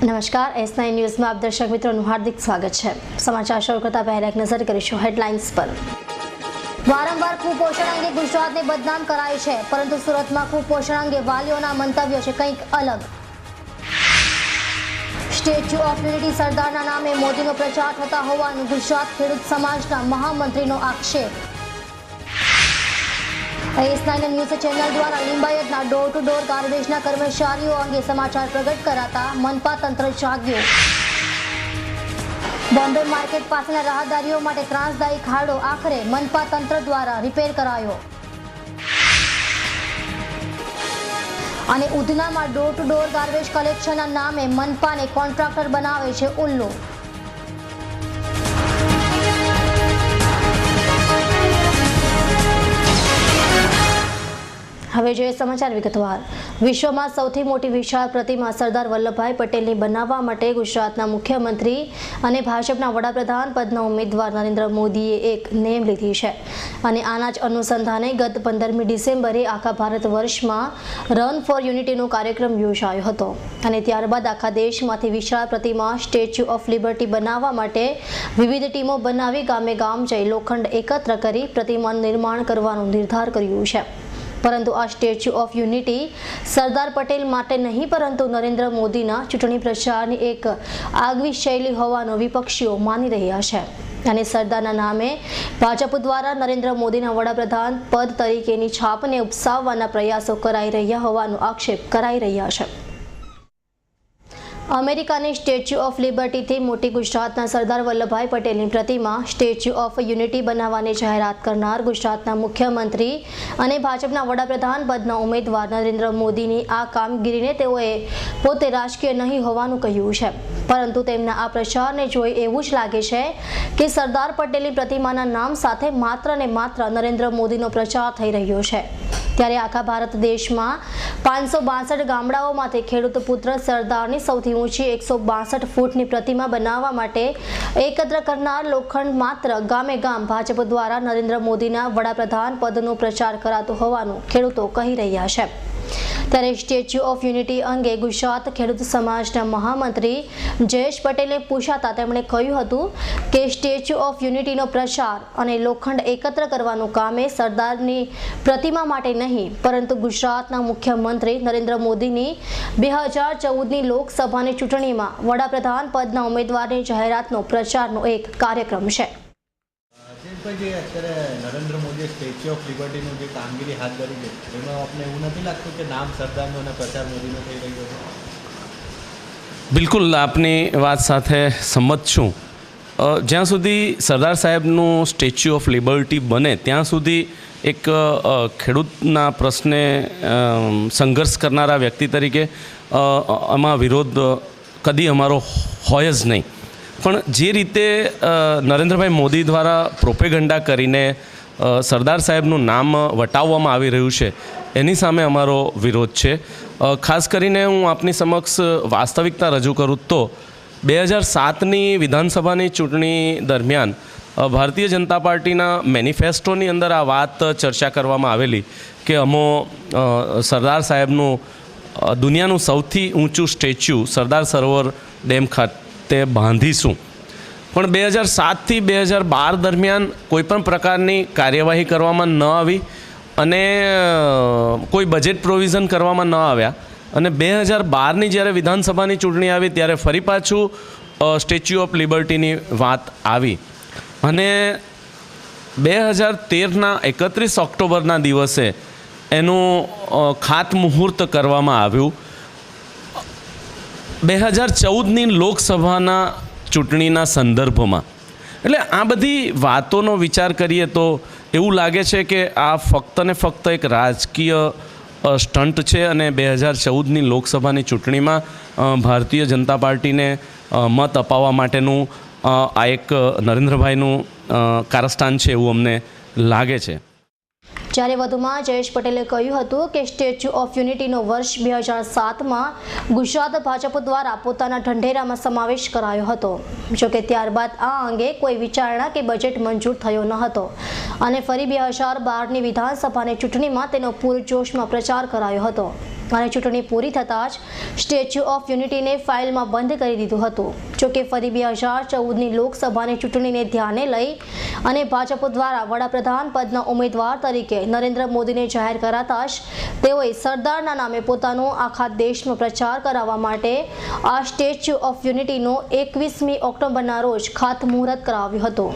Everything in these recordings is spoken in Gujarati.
નમસ્કાર S9 ન્યૂઝમાં આપ દર્શક મિત્રોનું હાર્દિક સ્વાગત છે। સમાચાર શરૂ કરતા પહેલા એક નજર કરીશું હેડલાઇન્સ પર। વારંવાર કુપોષણ અંગે ગુજરાતને બદનામ કરાયું છે, પરંતુ સુરતમાં કુપોષણ અંગે વાલીઓના મંતવ્યો છે કંઈક અલગ। સ્ટેચ્યુ ઓફ યુનિટી સરદારના નામે મોદીનો પ્રચાર થતા હોવાનું ગુજરાત ખેડૂત સમાજના મહામંત્રીનો આક્ષેપ। S9 ન્યૂઝ ચેનલ દ્વારા લિંબાયતના ડોર ટુ ડોર ગાર્બેજના કર્મચારીઓ અંગે સમાચાર પ્રગટ કરાતા મનપા તંત્ર જાગ્યું। બોમ્બે માર્કેટ પાસેના રાહદારીઓ માટે ત્રાસદાયી ખાડો આખરે મનપા તંત્ર દ્વારા રિપેર કરાયો। અને ઉધનામાં ડોર ટુ ડોર ગાર્બેજ કલેક્શનના નામે મનપાને કોન્ટ્રાક્ટર બનાવે છે ઉલ્લુ। હવે જોઈએ સમાચાર વિગતવાર। વિશ્વમાં સૌથી મોટી વિશાળ પ્રતિમા સરદાર વલ્લભભાઈ પટેલની બનાવવા માટે ગુજરાતના મુખ્યમંત્રી અને ભાજપના વડાપ્રધાન પદના ઉમેદવાર નરેન્દ્ર મોદીએ એક નેમ લીધી છે અને આના જ અનુસંધાને ગત 15મી ડિસેમ્બરે આખા ભારત વર્ષમાં રન ફોર યુનિટીનો કાર્યક્રમ યોજાયો હતો અને ત્યારબાદ આખા દેશમાંથી વિશાળ પ્રતિમા સ્ટેચ્યુ ઓફ લિબર્ટી બનાવવા માટે વિવિધ ટીમો બનાવી ગામે ગામ જઈ લોખંડ એકત્ર કરી પ્રતિમાનું નિર્માણ કરવાનો નિર્ધાર કર્યો છે। પરંતુ આ statue of unity Sardar Patel માટે નહીં, પરંતુ નરેન્દ્ર મોદીના ચૂંટણી પ્રચારની એક આગવી શૈલી હોવાનું વિપક્ષીઓ માની રહ્યા છે અને સરદારના નામે ભાજપ દ્વારા નરેન્દ્ર મોદીના વડાપ્રધાન પદ તરીકેની છાપને ઉપસાવવાના પ્રયાસો કરાઈ રહ્યા હોવાનો આક્ષેપ કરાઈ રહ્યા છે। અમેરિકાની સ્ટેચ્યુ ઓફ લિબર્ટીથી મોટી ગુજરાતના સરદાર વલ્લભભાઈ પટેલની પ્રતિમા સ્ટેચ્યુ ઓફ યુનિટી બનાવવાની જાહેરાત કરનાર ગુજરાતના મુખ્યમંત્રી અને ભાજપના વડાપ્રધાન પદના ઉમેદવાર નરેન્દ્ર મોદીની આ કામગીરીને તેઓએ પોતે રાજકીય નહીં હોવાનું કહ્યું છે, પરંતુ તેમના આ પ્રચારને જોઈ એવું જ લાગે છે કે સરદાર પટેલની પ્રતિમાના નામ સાથે માત્ર ને માત્ર નરેન્દ્ર મોદીનો પ્રચાર થઈ રહ્યો છે। ત્યારે આખા ભારત દેશમાં 562 ગામડાઓમાંથી ખેડૂત પુત્ર સરદારની સૌથી ઊંચી 162 ફૂટની પ્રતિમા બનાવવા માટે એકત્ર કરનાર લોખંડ માત્ર ગામે ગામ ભાજપ દ્વારા નરેન્દ્ર મોદીના વડાપ્રધાન પદનો પ્રચાર કરાતો હોવાનું ખેડૂતો કહી રહ્યા છે। ત્યારે સ્ટેચ્યુ ઓફ યુનિટી અંગે ગુજરાત ખેડૂત સમાજના મહામંત્રી જયેશ પટેલે પૂછાતા તેમણે કહ્યું હતું કે સ્ટેચ્યુ ઓફ યુનિટીનો પ્રચાર અને લોખંડ એકત્ર કરવાનું કામ એ સરદારની પ્રતિમા માટે નહીં, પરંતુ ગુજરાતના મુખ્યમંત્રી નરેન્દ્ર મોદીની 2014ની લોકસભાની ચૂંટણીમાં વડાપ્રધાન પદના ઉમેદવારની જાહેરાતનો પ્રચારનો એક કાર્યક્રમ છે। અત્યારે નરેન્દ્ર મોદીએ સ્ટેચ્યુ ઓફ લિબર્ટીનું જે કામગીરી હાથ ધરી છે એમાં આપને એવું નથી લાગતું કે નામ સરદારનો અને પ્રચાર મોદીનો થઈ રહ્યો છે? બિલકુલ, આપની વાત સાથે સંમત છું। જ્યાં સુધી સરદાર સાહેબનું સ્ટેચ્યુ ઓફ લિબર્ટી બને ત્યાં સુધી એક ખેડૂતના પ્રશ્ને સંઘર્ષ કરનારા વ્યક્તિ તરીકે આમાં વિરોધ કદી અમારો હોય જ નહીં, પણ જે રીતે નરેન્દ્રભાઈ મોદી દ્વારા પ્રોપેગન્ડા કરીને સરદાર સાહેબનું નામ વટાવવામાં આવી રહ્યું છે એની સામે અમારો વિરોધ છે। ખાસ કરીને હું આપની સમક્ષ વાસ્તવિકતા રજૂ કરું તો 2007ની વિધાનસભાની ચૂંટણી દરમિયાન ભારતીય જનતા પાર્ટીના મેનિફેસ્ટોની અંદર આ વાત ચર્ચા કરવામાં આવેલી કે અમો સરદાર સાહેબનું દુનિયાનું સૌથી ઊંચું સ્ટેચ્યુ સરદાર સરોવર ડેમ ખાતે બાંધીશું, પણ 2007થી 2012 દરમિયાન કોઈપણ પ્રકારની કાર્યવાહી કરવામાં ન આવી અને કોઈ બજેટ પ્રોવિઝન કરવામાં ન આવ્યા અને 2012ની જ્યારે વિધાનસભાની ચૂંટણી આવી ત્યારે ફરી પાછું સ્ટેચ્યુ ઓફ લિબર્ટીની વાત આવી અને 2013ના 31 ઓક્ટોબરના દિવસે એનું ખાતમુહૂર્ત કરવામાં આવ્યું। 2014ની લોકસભાના ચૂંટણીના સંદર્ભમાં। એટલે આ બધી વાતોનો વિચાર કરીએ તો એવું લાગે છે કે આ ફક્ત ને ફક્ત એક રાજકીય સ્ટન્ટ છે અને 2014ની લોકસભાની ચૂંટણીમાં ભારતીય જનતા પાર્ટીને મત અપાવવા માટેનું આ એક નરેન્દ્રભાઈનું કારસ્તાન છે એવું અમને લાગે છે। જ્યારે વધુમાં જયેશ પટેલે કહ્યું હતું કે સ્ટેચ્યુ ઓફ યુનિટીનો વર્ષ 2007માં ગુજરાત ભાજપ દ્વારા પોતાના ઢંઢેરામાં સમાવેશ કરાયો હતો, જોકે ત્યારબાદ આ અંગે કોઈ વિચારણા કે બજેટ મંજૂર થયો ન હતો અને ફરી 2012ની વિધાનસભાની ચૂંટણીમાં તેનો પૂરજોશમાં પ્રચાર કરાયો હતો। અને ચૂંટણી પૂરી થતાં જ સ્ટેચ્યુ ઓફ યુનિટીને ફાઇલમાં બંધ કરી દીધું હતું. જોકે ફરી 2014ની લોકસભાની ચૂંટણીને ધ્યાને લઈ અને ભાજપ દ્વારા વડાપ્રધાન પદના ઉમેદવાર તરીકે નરેન્દ્ર મોદીને જાહેર કરાતા જ તેઓએ સરદારના નામે પોતાનો આખા દેશમાં પ્રચાર કરાવવા માટે આ સ્ટેચ્યુ ઓફ યુનિટીનો 21મી ઓક્ટોબરના રોજ ખાતમુહૂર્ત કરાવ્યું હતું.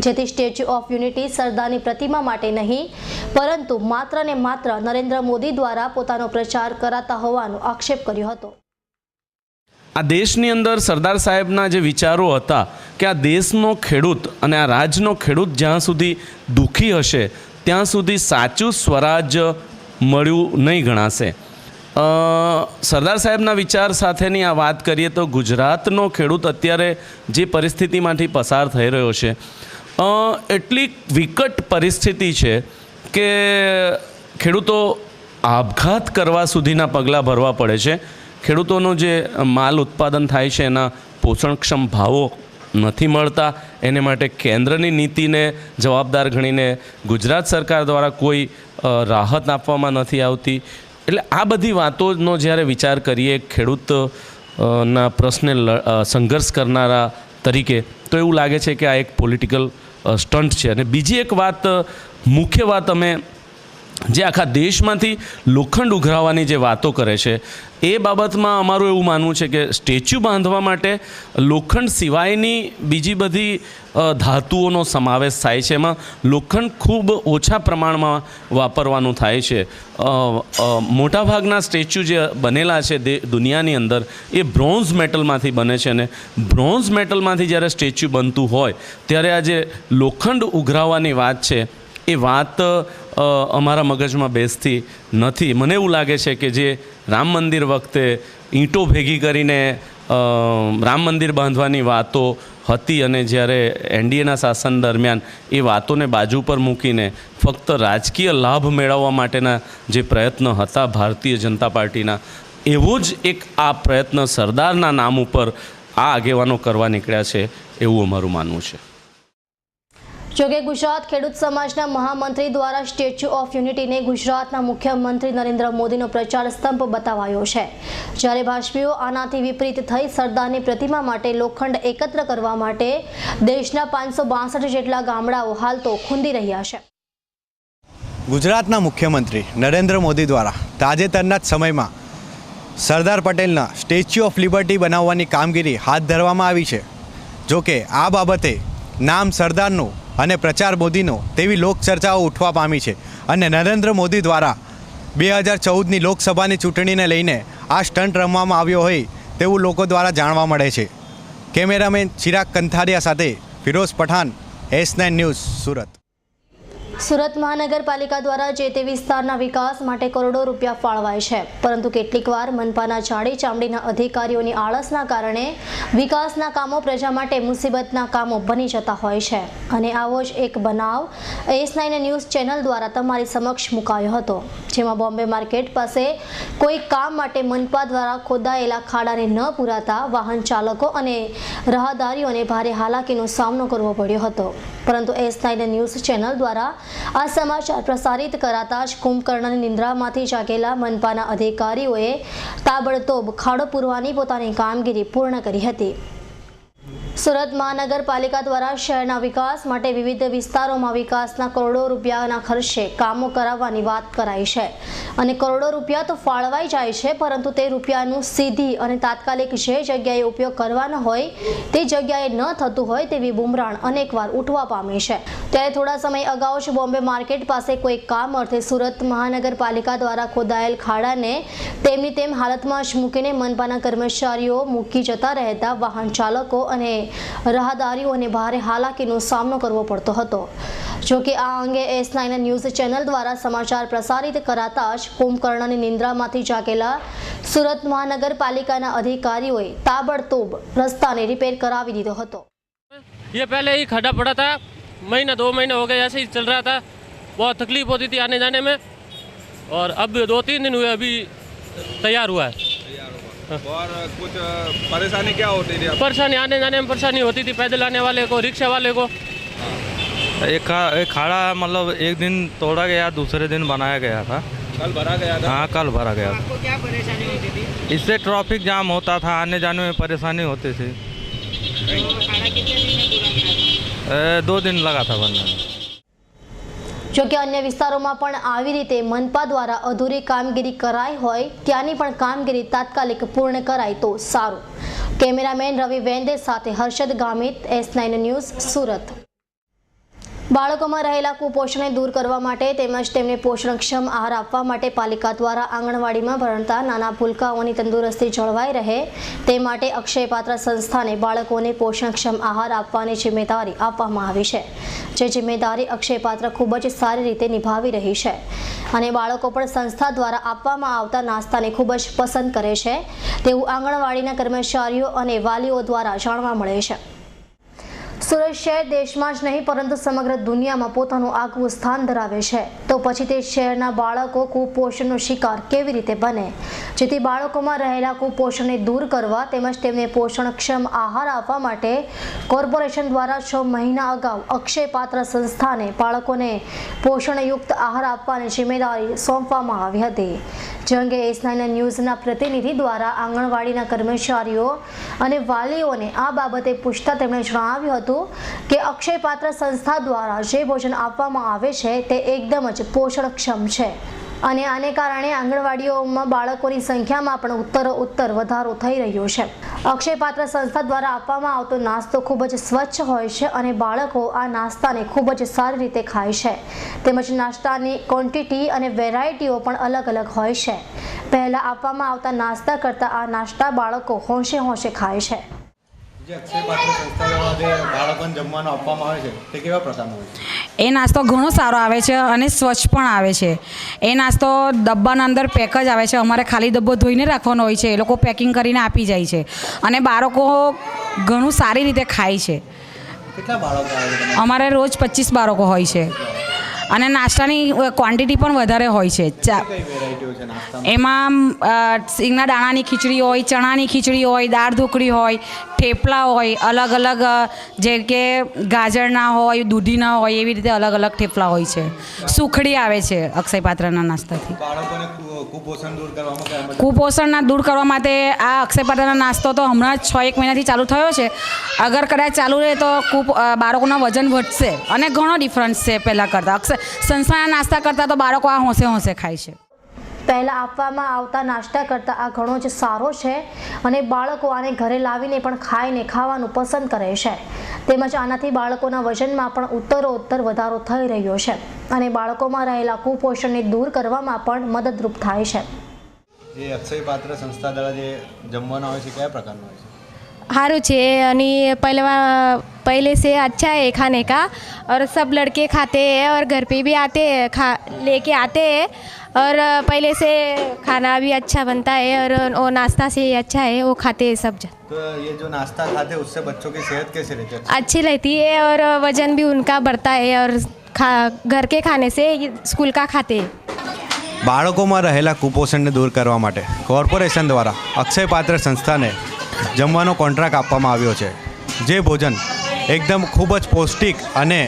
જેથી સ્ટેચ્યુ ઓફ યુનિટી સરદારની પ્રતિમા માટે નહીં પરંતુ માત્ર ને માત્ર નરેન્દ્ર મોદી દ્વારા પોતાનો પ્રચાર કરાતા હોવાનો આક્ષેપ કર્યો હતો. આ દેશની અંદર સરદાર સાહેબના જે વિચારો હતા કે આ દેશનો ખેડૂત અને આ રાજ્યનો ખેડૂત જ્યાં સુધી દુઃખી હશે ત્યાં સુધી સાચું સ્વરાજ મળ્યું નહીં ગણાશે. સરદાર સાહેબના વિચાર સાથેની આ વાત કરીએ તો ગુજરાતનો ખેડૂત અત્યારે જે પરિસ્થિતિમાંથી પસાર થઈ રહ્યો છે, એટલી વિકટ પરિસ્થિતિ છે કે ખેડૂતો આપઘાત કરવા સુધીના પગલાં ભરવા પડે છે. ખેડૂતોનો જે માલ ઉત્પાદન થાય છે એના પોષણક્ષમ ભાવો નથી મળતા. એને માટે કેન્દ્રની નીતિને જવાબદાર ગણીને ગુજરાત સરકાર દ્વારા કોઈ રાહત આપવામાં નથી આવતી. એટલે આ બધી વાતોનો જ્યારે વિચાર કરીએ ખેડૂતના પ્રશ્ને સંઘર્ષ કરનારા તરીકે, તો એવું લાગે છે કે આ એક પોલિટિકલ સ્ટન્ટ છે. અને બીજી એક વાત, મુખ્ય વાત, અમે જે આખા દેશમાંથી લોખંડ ઉઘરાવવાની જે વાતો કરે છે એ બાબતમાં અમારું એવું માનવું છે કે સ્ટેચ્યુ બાંધવા માટે લોખંડ સિવાયની બીજી બધી ધાતુઓનો સમાવેશ થાય છે. એમાં લોખંડ ખૂબ ઓછા પ્રમાણમાં વાપરવાનું થાય છે. મોટાભાગના સ્ટેચ્યુ જે બનેલા છે દુનિયાની અંદર એ બ્રોન્ઝ મેટલમાંથી બને છે. અને બ્રોન્ઝ મેટલમાંથી જ્યારે સ્ટેચ્યુ બનતું હોય ત્યારે આ જે લોખંડ ઉઘરાવવાની વાત છે એ વાત અમારા મગજમાં બેસતી નથી. મને એવું લાગે છે કે જે રામ મંદિર વખતે ઈંટો ભેગી કરીને રામ મંદિર બાંધવાની વાતો હતી અને જ્યારે એનડીએના શાસન દરમિયાન એ વાતોને બાજુ પર મૂકીને ફક્ત રાજકીય લાભ મેળવવા માટેના જે પ્રયત્ન હતા ભારતીય જનતા પાર્ટીના, એવો જ એક આ પ્રયત્ન સરદારના નામ ઉપર આ આગેવાનો કરવા નીકળ્યા છે એવું અમારું માનવું છે. જોકે ગુજરાત ખેડૂત સમાજના મહામંત્રી દ્વારા સ્ટેચ્યુ ઓફ યુનિટીને ગુજરાતના મુખ્યમંત્રી નરેન્દ્ર મોદીનો પ્રચાર સ્તંભ બતાવાયો છે. જ્યારે ભાજપીઓ આનાથી વિપરીત થઈ સરદારની પ્રતિમા માટે લોખંડ એકત્ર કરવા માટે દેશના 562 જેટલા ગામડાઓ હાલ તો ખૂંદી રહ્યા છે. ગુજરાતના મુખ્યમંત્રી નરેન્દ્ર મોદી દ્વારા તાજેતરના જ સમયમાં સરદાર પટેલના સ્ટેચ્યુ ઓફ લિબર્ટી બનાવવાની કામગીરી હાથ ધરવામાં આવી છે. જોકે આ બાબતે નામ સરદારનું અને પ્રચાર મોદીનો તેવી લોકચર્ચાઓ ઉઠવા પામી છે. અને નરેન્દ્ર મોદી દ્વારા 2014ની લોકસભાની ચૂંટણીને લઈને આ સ્ટન્ટ રમવામાં આવ્યો હોય તેવું લોકો દ્વારા જાણવા મળે છે. કેમેરામેન ચિરાગ કંથારિયા સાથે ફિરોઝ પઠાણ, S9 ન્યૂઝ, સુરત. સુરત મહાનગરપાલિકા દ્વારા જે તે વિસ્તારના વિકાસ માટે કરોડો રૂપિયા ફાળવાય છે, પરંતુ કેટલીક વાર મનપાના જાડી ચામડીના અધિકારીઓની આળસના કારણે વિકાસના કામો પ્રજા માટે મુસીબતના કામો બની જતા હોય છે. અને આવો જ એક બનાવ S9 ન્યૂઝ ચેનલ દ્વારા તમારી સમક્ષ મુકાયો હતો, જેમાં બોમ્બે માર્કેટ પાસે કોઈ કામ માટે મનપા દ્વારા ખોદાયેલા ખાડાને ન પૂરાતા વાહન ચાલકો અને રાહદારીઓને ભારે હાલાકીનો સામનો કરવો પડ્યો હતો. પરંતુ S9 ન્યૂઝ ચેનલ દ્વારા આ સમાચાર પ્રસારિત કરાતા જ કુંભકર્ણની નિંદ્રામાંથી જાગેલા મનપાના અધિકારીઓએ તાબડતોબ ખાડો પૂરવાની પોતાની કામગીરી પૂર્ણ કરી હતી. સુરત મહાનગરપાલિકા દ્વારા શહેરના વિકાસ માટે વિવિધ વિસ્તારોમાં વિકાસના કરોડો રૂપિયાના ખર્ચે કામો કરાવવાની વાત કરાઈ છે. અને કરોડો રૂપિયા તો ફાળવાઈ જાય છે, પરંતુ તે રૂપિયાનું સીધી અને તાત્કાલિક જે જગ્યાએ ઉપયોગ કરવાનો હોય તે જગ્યાએ ન થતું હોય તેવી બુમરાણ અનેકવાર ઉઠવા પામી છે. ત્યારે થોડા સમય અગાઉ જ બોમ્બે માર્કેટ પાસે કોઈ કામ અર્થે સુરત મહાનગરપાલિકા દ્વારા ખોદાયેલ ખાડાને તેમની તેમ હાલતમાં જ મૂકીને મનપાના કર્મચારીઓ મૂકી જતા રહેતા વાહન ચાલકો અને રાહદારીઓને ભારે હાલાકીનો સામનો કરવો પડતો હતો. જોકે આ અંગે S9 ન્યૂઝ ચેનલ દ્વારા સમાચાર પ્રસારિત કરાતા જ કુંભકર્ણની નિંદ્રામાંથી જાગેલા સુરત મહાનગરપાલિકાના અધિકારીઓએ તાબડતોબ રસ્તાને રિપેર કરાવી દીધો હતો. ये पहले ही खड़ा पड़ा था, महीना 2 महीने हो गए ऐसे ही चल रहा था. बहुत तकलीफ होती थी आने जाने में, और अब 2-3 दिन हुए अभी तैयार हुआ है. और कुछ परेशानी क्या होती थी? परेशानी आने जाने में परेशानी होती थी, पैदल आने वाले को, रिक्शा वाले को. एक खाड़ा मतलब एक दिन तोड़ा गया, दूसरे दिन बनाया गया था. कल भरा गया था। हाँ कल भरा गया था। आपको क्या परेशानी होती थी? इससे ट्रैफिक जाम होता था, आने जाने में परेशानी होती थी। तो खाना कितने दिन में पूरा बना था? 2 दिन लगा था बनने में। જો કે અન્ય વિસ્તારોમાં પણ આવી રીતે મનપા દ્વારા અધૂરી કામગીરી કરાઈ હોય ત્યાંની પણ કામગીરી તાત્કાલિક પૂર્ણ કરાય તો સારું. કેમેરામેન રવિ વેંદે સાથે હર્ષદ ગામિત, S9 ન્યૂઝ, સુરત. બાળકોમાં રહેલા કુપોષણને દૂર કરવા માટે તેમજ તેમને પોષણક્ષમ આહાર આપવા માટે પાલિકા દ્વારા આંગણવાડીમાં ભણતા નાના ભૂલકાઓની તંદુરસ્તી જળવાઈ રહે તે માટે અક્ષયપાત્ર સંસ્થાને બાળકોને પોષણક્ષમ આહાર આપવાની જિમ્મેદારી આપવામાં આવી છે. જે જિમ્મેદારી અક્ષયપાત્ર ખૂબ જ સારી રીતે નિભાવી રહી છે અને બાળકો પણ સંસ્થા દ્વારા આપવામાં આવતા નાસ્તાને ખૂબ જ પસંદ કરે છે તેવું આંગણવાડીના કર્મચારીઓ અને વાલીઓ દ્વારા જાણવા મળે છે. સુરત શહેર દેશમાં જ નહીં પરંતુ સમગ્ર દુનિયામાં પોતાનું આગવું સ્થાન ધરાવે છે તો પછી તે શહેરના બાળકો કુપોષણનો શિકાર કેવી રીતે બને? જેથી બાળકોમાં રહેલા કુપોષણને દૂર કરવા તેમજ તેમને પોષણક્ષમ આહાર આપવા માટે કોર્પોરેશન દ્વારા 6 મહિના અગાઉ અક્ષયપાત્ર સંસ્થાને બાળકોને પોષણયુક્ત આહાર આપવાની જિમ્મેદારી સોંપવામાં આવી હતી. જે અંગે S9 ન્યૂઝના પ્રતિનિધિ દ્વારા આંગણવાડીના કર્મચારીઓ અને વાલીઓને આ બાબતે પૂછતા તેમણે જણાવ્યું હતું કે અક્ષયપાત્ર સંસ્થા દ્વારા જે ભોજન આપવામાં આવે છે તે એકદમ જ પોષણક્ષમ છે અને આને કારણે આંગણવાડીઓમાં બાળકોની સંખ્યામાં પણ ઉત્તર વધારો થઈ રહ્યો છે. અક્ષયપાત્ર સંસ્થા દ્વારા આપવામાં આવતો નાસ્તો ખૂબ જ સ્વચ્છ હોય છે અને બાળકો આ નાસ્તાને ખૂબ જ સારી રીતે ખાય છે. તેમજ નાસ્તાની ક્વોન્ટિટી અને વેરાયટીઓ પણ અલગ અલગ હોય છે. પહેલાં આપવામાં આવતા નાસ્તા કરતાં આ નાસ્તા બાળકો હોંશે હોંશે ખાય છે. જે અક્ષયપાત્ર સંસ્થા દ્વારા જે બાળકોને જમવાનું આપવામાં આવે છે તે કેવા પ્રકારનો હોય છે? એ નાસ્તો ઘણો સારો આવે છે અને સ્વચ્છ પણ આવે છે. એ નાસ્તો ડબ્બાના અંદર પેક જ આવે છે. અમારે ખાલી ડબ્બો ધોઈને રાખવાનો હોય છે. એ લોકો પેકિંગ કરીને આપી જાય છે અને બાળકો ઘણું સારી રીતે ખાય છે. કેટલા બાળકો આવે છે? અમારે રોજ 25 બાળકો હોય છે અને નાસ્તાની ક્વોન્ટિટી પણ વધારે હોય છે. કઈ વેરાયટીઓ છે નાસ્તામાં? એમાં સિંગના દાણાની ખીચડી હોય, ચણાની ખીચડી હોય, દાળ ઢોકળી હોય, થેપલા હોય, અલગ અલગ જે કે ગાજરના હોય, દૂધીના હોય, એવી રીતે અલગ અલગ થેપલા હોય છે. સુખડી આવે છે અક્ષયપાત્રના નાસ્તાથી. બાળકોને કુપોષણ દૂર કરવામાં કુપોષણના દૂર કરવા માટે આ અક્ષયપાત્રના નાસ્તો તો હમણાં જ 6-1 મહિનાથી ચાલુ થયો છે. અગર કદાચ ચાલુ રહે તો બાળકોના વજન વધશે અને ઘણો ડિફરન્સ છે પહેલાં કરતાં. સંસ્થાના નાસ્તા કરતાં તો બાળકો આ હોંશે હોંશે ખાય છે. પહેલાં આપવામાં આવતા નાસ્તા કરતાં આ ઘણો જ સારો છે અને બાળકો આને ઘરે લાવીને પણ ખાવાનું પસંદ કરે છે. તેમજ આનાથી બાળકોના વજનમાં પણ ઉત્તરોત્તર વધારો થઈ રહ્યો છે અને બાળકોમાં રહેલા કુપોષણને દૂર કરવામાં પણ મદદરૂપ થાય છે. જે અક્ષયપાત્ર સંસ્થા દ્વારા જે જમવાનું આવે છે કયા પ્રકારનું હોય છે? हारू छे और पहले से अच्छा है खाने का और सब लड़के खाते हैं और घर पे भी आते हैं लेके आते हैं और पहले से खाना भी अच्छा बनता है और वो नाश्ता से अच्छा है वो खाते हैं सब जन. तो ये जो नाश्ता खाते हैं उससे बच्चों की सेहत कैसी रहती है? अच्छी रहती है और वजन भी उनका बढ़ता है और घर के खाने से स्कूल का खाते हैं. બાળકોમાં રહેલા કુપોષણને દૂર કરવા માટે કોર્પોરેશન દ્વારા અક્ષયપાત્ર સંસ્થાને જમવાનો કોન્ટ્રાક્ટ આપવામાં આવ્યો છે. જે ભોજન એકદમ ખૂબ જ પૌષ્ટિક અને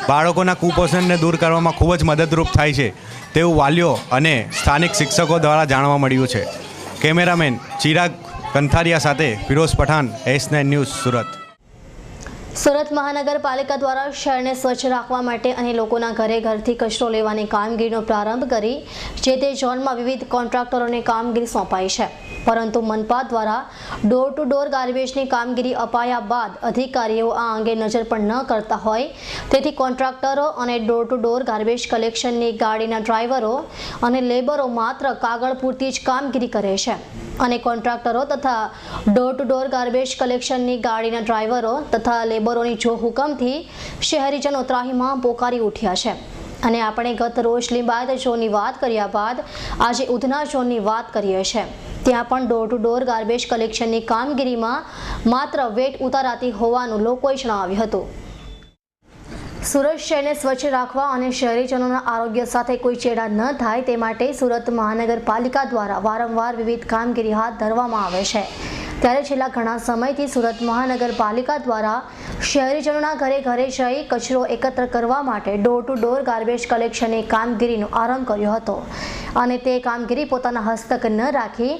બાળકોના કુપોષણને દૂર કરવામાં ખૂબ જ મદદરૂપ થાય છે તેવું વાલીઓ અને સ્થાનિક શિક્ષકો દ્વારા જાણવા મળ્યું છે. કેમેરામેન ચિરાગ કંથારિયા સાથે ફિરોઝ પઠાણ, S9 ન્યૂઝ, સુરત. સુરત મહાનગરપાલિકા દ્વારા શહેરને સ્વચ્છ રાખવા માટે અને લોકોના ઘરથી કચરો લેવાની કામગીરીનો પ્રારંભ કરી જે તે ઝોનમાં વિવિધ કોન્ટ્રાક્ટરોને કામગીરી સોંપાઈ છે. પરંતુ મનપા દ્વારા ડોર ટુ ડોર ગાર્બેજની કામગીરી અપાયા બાદ અધિકારીઓ આ અંગે નજર પણ ન કરતા હોય તેથી કોન્ટ્રાક્ટરો અને ડોર ટુ ડોર ગાર્બેજ કલેક્શનની ગાડીના ડ્રાઈવરો અને લેબરો માત્ર કાગળ પૂરતી જ કામગીરી કરે છે અને કોન્ટ્રાક્ટરો તથા ડોર ટુ ડોર ગાર્બેજ કલેક્શનની ગાડીના ડ્રાઈવરો તથા લેબરોની જો હુકમથી શહેરીજનો ત્રાહીમામ પોકારી ઉઠ્યા છે. અને આપણે ગત રોજ લિંબાયત ઝોનની વાત કર્યા બાદ આજે ઉધના ઝોનની વાત કરીએ છીએ. ત્યાં પણ ડોર ટુ ડોર ગાર્બેજ કલેક્શનની કામગીરીમાં માત્ર વેટ ઉતારાતી હોવાનું લોકોએ જણાવ્યું હતું. સુરત શહેરને સ્વચ્છ રાખવા અને શહેરીજનોના આરોગ્ય સાથે કોઈ ચેડા ન થાય તે માટે સુરત મહાનગરપાલિકા દ્વારા વારંવાર વિવિધ કામગીરી હાથ ધરવામાં આવે છે. ત્યારે છેલ્લા ઘણા સમયથી સુરત મહાનગરપાલિકા દ્વારા શહેરીજનોના ઘરે ઘરે જઈ કચરો એકત્ર કરવા માટે ડોર ટુ ડોર ગાર્બેજ કલેક્શનની કામગીરીનો આરંભ કર્યો હતો અને તે કામગીરી પોતાના હસ્તક ન રાખી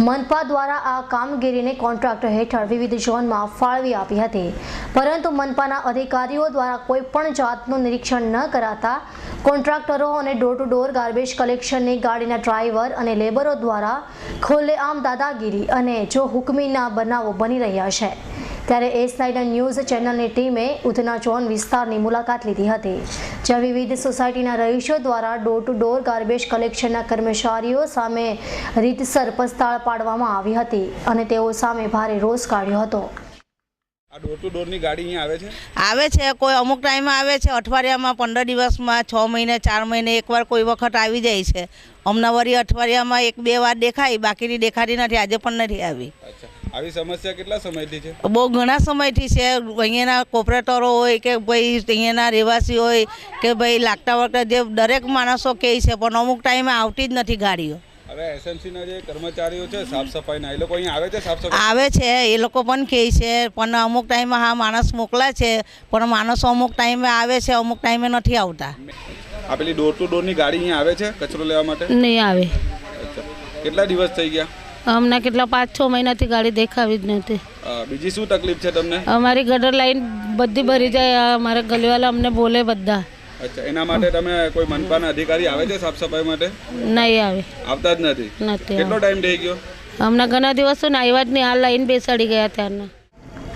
મનપા દ્વારા આ કામગીરીને કોન્ટ્રાક્ટર હેઠળ વિવિધ ઝોનમાં ફાળવી આપી હતી, પરંતુ મનપાના અધિકારીઓ દ્વારા કોઈ પણ જાતનું નિરીક્ષણ ન કરાતા કોન્ટ્રાક્ટરો અને ડોર ટુ ડોર ગાર્બેજ કલેક્શનની ગાડીના ડ્રાઈવર અને લેબરો દ્વારા ખુલ્લેઆમ દાદાગીરી અને જો હુકમીના બનાવો બની રહ્યા છે। ત્યારે S9 ન્યૂઝ ચેનલની ટીમે ઉધના ઝોન વિસ્તારની મુલાકાત લીધી હતી, જ્યાં વિવિધ સોસાયટીના રહીશો દ્વારા ડોર ટુ ડોર ગાર્બેજ કલેક્શનના કર્મચારીઓ સામે રીતસર પસ્તાળ પાડવામાં આવી હતી અને તેઓ સામે ભારે રોષ કાઢ્યો હતો। આ ડોર ટુ ડોરની ગાડી અહીંયા આવે છે? આવે છે, કોઈ અમુક ટાઈમમાં આવે છે, અઠવાડિયામાં 15 દિવસમાં 6 મહિને 4 મહિને એકવાર કોઈ વખત આવી જાય છે। હમણાં વળી અઠવાડિયામાં 1-2 વાર દેખાય, બાકીની દેખાતી નથી, આજે પણ નથી આવી। આવી સમસ્યા કેટલા સમયથી છે? બહુ ઘણા સમયથી છે। અહીંયાના કોર્પોરેટરો હોય કે ભાઈ અહીંયાના રહેવાસી હોય કે ભાઈ લાગતા વખતે જે દરેક માણસો કહે છે, પણ અમુક ટાઈમે આવતી જ નથી ગાડીઓ। હવે એસએમસીના જે કર્મચારીઓ છે સાફ સફાઈના, એ લોકો અહીંયા આવે છે સાફ સફાઈ? આવે છે, એ લોકો પણ કહે છે, પણ અમુક ટાઈમે હા માણસ મોકલા છે, પણ માણસો અમુક ટાઈમે આવે છે, અમુક ટાઈમે નથી આવતા। આ પેલી ડોર ટુ ડોરની ગાડી અહીંયા આવે છે કચરો લેવા માટે? નહીં આવે। કેટલા દિવસ થઈ ગયા? હમણાં કેટલા 5-6 મહિનાથી ગાડી દેખાવી જ નથી। બીજી શું તકલીફ છે તમને? અમારી ગટર લાઈન બધી ભરી જાય, અમારા ગલીવાલા અમને બોલે બધા। અચ્છા, એના માટે તમે કોઈ મનપાના અધિકારી આવે છે સાફ સફાઈ માટે? નહીં આવે, આવતા જ નથી? કેટલો ટાઈમ થઈ ગયો? હમણાં ઘણા દિવસો આવ્યા જ નહીં, આ લાઈન બેસાડી ગયા ત્યારના।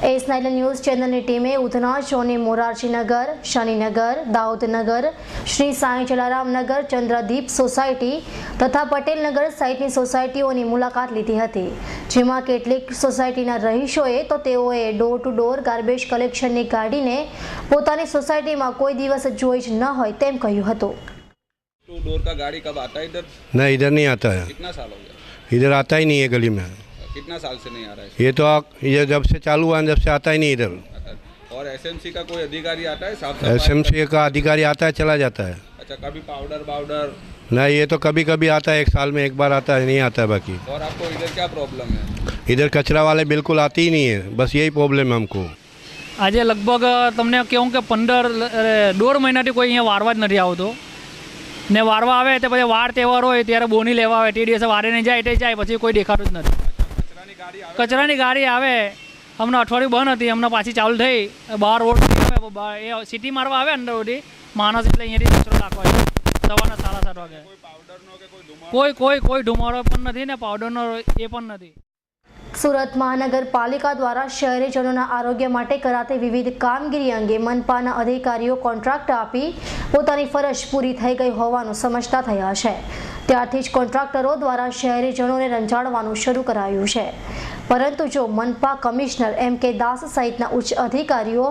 S9 ન્યૂઝ ચેનલની ટીમે ઉધના ઝોનની મોરારજીનગર, શનિનગર, દાઉદનગર, શ્રી સાંઈ જલારામ નગર, ચંદ્રદીપ સોસાયટી તથા પટેલનગર સહિતની સોસાયટીઓની મુલાકાત લીધી હતી, જેમાં કેટલીક સોસાયટીના રહીશોએ તો તેઓએ ડોર ટુ ડોર ગાર્બેજ કલેક્શનની ગાડીને પોતાની સોસાયટીમાં કોઈ દિવસ જોઈ જ ન હોય તેમ કહ્યું હતું। टू डोर का गाड़ी कब आता है इधर? नहीं, इधर नहीं आता है। कितना साल हो गया? इधर आता ही नहीं है गली में। कितना साल से नहीं आ रहा है? ये तो ये जब से चालू हुआ जब से आता ही नहीं इधर। और एसएमसी का कोई अधिकारी आता है साफ सफाई? एसएमसी का अधिकारी आता है, चला जाता है। अच्छा, कभी पाउडर? नहीं, ये तो कभी कभी आता है, 1 साल में 1 बार आता है, नहीं आता है बाकी। और आपको इधर क्या प्रॉब्लम है? इधर कचरा वाले बिल्कुल आती ही नहीं है, बस यही प्रॉब्लम है हमको। આજે લગભગ તમને કહું કે 15-1.5 મહિનાથી કોઈ અહીંયા વારવા જ નથી આવતો ને વારવા આવે તો પછી વાર તહેવાર હોય ત્યારે બોની લેવા આવે, તે દિવસે વારે નહીં જાય તે જાય, પછી કોઈ દેખાતું જ નથી। કચરાની ગાડી આવે, હમણાં અઠવાડિયું બંધ હતી, હમણાં પાછી ચાલુ થઈ, બહાર રોડ એ સિટી મારવા આવે અંદર સુધી માણસ, એટલે અહીંયાથી કચરો નાખવા સવારના 7:30 વાગે। કોઈ ધુમાડો પણ નથી ને પાવડરનો એ પણ નથી। સુરત મહાનગરપાલિકા દ્વારા શહેરીજનોના આરોગ્ય માટે કરાતી વિવિધ કામગીરી અંગે મનપાના અધિકારીઓ કોન્ટ્રાક્ટ આપી પોતાની ફરજ પૂરી થઈ ગઈ હોવાનું સમજતા થયા છે, ત્યારથી જ કોન્ટ્રાક્ટરો દ્વારા શહેરીજનોને રંજાડવાનું શરૂ કરાયું છે। પરંતુ જો મનપા કમિશનર M.K. દાસ સહિતના ઉચ્ચ અધિકારીઓ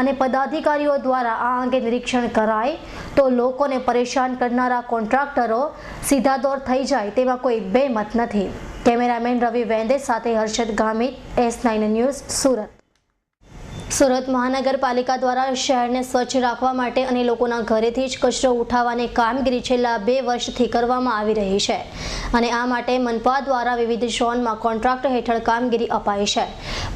અને પદાધિકારીઓ દ્વારા આ અંગે નિરીક્ષણ કરાય તો લોકોને પરેશાન કરનારા કોન્ટ્રાક્ટરો સીધા દોર થઈ જાય તેમાં કોઈ બેમત નથી। કેમેરામેન રવિ વેંદે સાથે હર્ષદ ગામિત, S9 ન્યૂઝ, સુરત। સુરત મહાનગરપાલિકા દ્વારા શહેરને સ્વચ્છ રાખવા માટે અને લોકોના ઘરેથી જ કચરો ઉઠાવવાની કામગીરી છેલ્લા 2 વર્ષથી કરવામાં આવી રહી છે અને આ માટે મનપા દ્વારા વિવિધ ઝોનમાં કોન્ટ્રાક્ટ હેઠળ કામગીરી અપાઈ છે,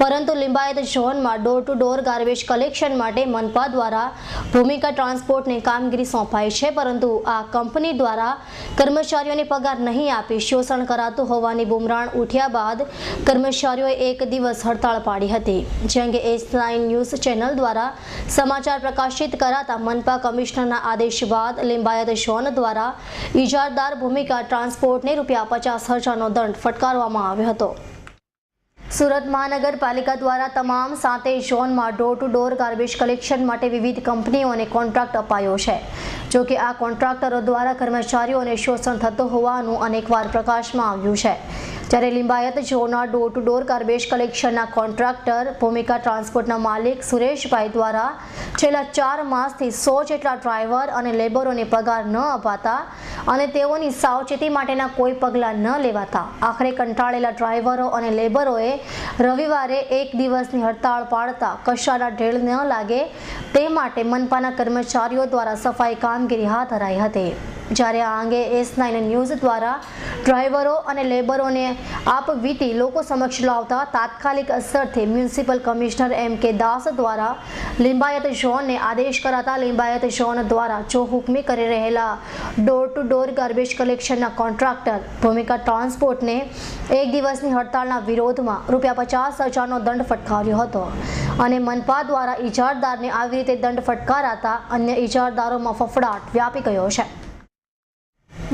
પરંતુ લિંબાયત ઝોનમાં door to door garbage collection માટે મનપા દ્વારા ભૂમિકા ટ્રાન્સપોર્ટની કામગીરી સોંપાઈ છે, પરંતુ આ કંપની દ્વારા કર્મચારીઓને પગાર નહીં આપી શોષણ કરાતું હોવાની બુમરાણ ઉઠ્યા બાદ કર્મચારીઓએ 1 દિવસ હડતાળ પાડી હતી, જે અંગે S9 ન્યૂઝ ચેનલ દ્વારા સમાચાર પ્રકાશિત કરાતા મનપા કમિશનરના આદેશ બાદ લિંબાયત ઝોન દ્વારા ઇજારદાર ભૂમિકા ટ્રાન્સપોર્ટને ₹50,000નો દંડ ફટકારવામાં આવ્યો હતો। સુરત મહાનગરપાલિકા દ્વારા તમામ 7 ઝોનમાં door to door garbage collection માટે વિવિધ કંપનીઓને કોન્ટ્રાક્ટ અપાયો છે, જો કે આ કોન્ટ્રાક્ટરો દ્વારા કર્મચારીઓને શોષણ થતું હોવાનું અનેકવાર પ્રકાશમાં આવ્યું છે। જ્યારે લિંબાયત ઝોનના ડોર ટુ ડોર ગાર્બેજ કલેક્શનના કોન્ટ્રાક્ટર ભૂમિકા ટ્રાન્સપોર્ટના માલિક સુરેશભાઈ દ્વારા છેલ્લા 4 માસથી 100 જેટલા ડ્રાઈવર અને લેબરોને પગાર ન અપાતા અને તેઓની સાવચેતી માટેના કોઈ પગલાં ન લેવાતા આખરે કંટાળેલા ડ્રાઈવરો અને લેબરોએ રવિવારે 1 દિવસની હડતાળ પાડતા કશાના ઢેળ ન લાગે તે માટે મનપાના કર્મચારીઓ દ્વારા સફાઈ કામગીરી હાથ ધરાઈ હતી। જ્યારે આ અંગે S9 ન્યૂઝ દ્વારા ડ્રાઈવરો અને લેબરોને આપવીતી લોકો સમક્ષ લાવતા તાત્કાલિક અસરથી મ્યુનિસિપલ કમિશનર M.K. દાસ દ્વારા લિંબાયત ઝોનને આદેશ કરાતા લિંબાયત ઝોન દ્વારા જો હુકમી કરી રહેલા ડોર ટુ ડોર ગાર્બેજ કલેક્શનના કોન્ટ્રાક્ટર ભૂમિકા ટ્રાન્સપોર્ટને એક દિવસની હડતાળના વિરોધમાં ₹50,000નો દંડ ફટકાર્યો હતો અને મનપા દ્વારા ઇજારદારને આવી રીતે દંડ ફટકારાતા અન્ય ઇજારદારોમાં ફફડાટ વ્યાપી ગયો છે.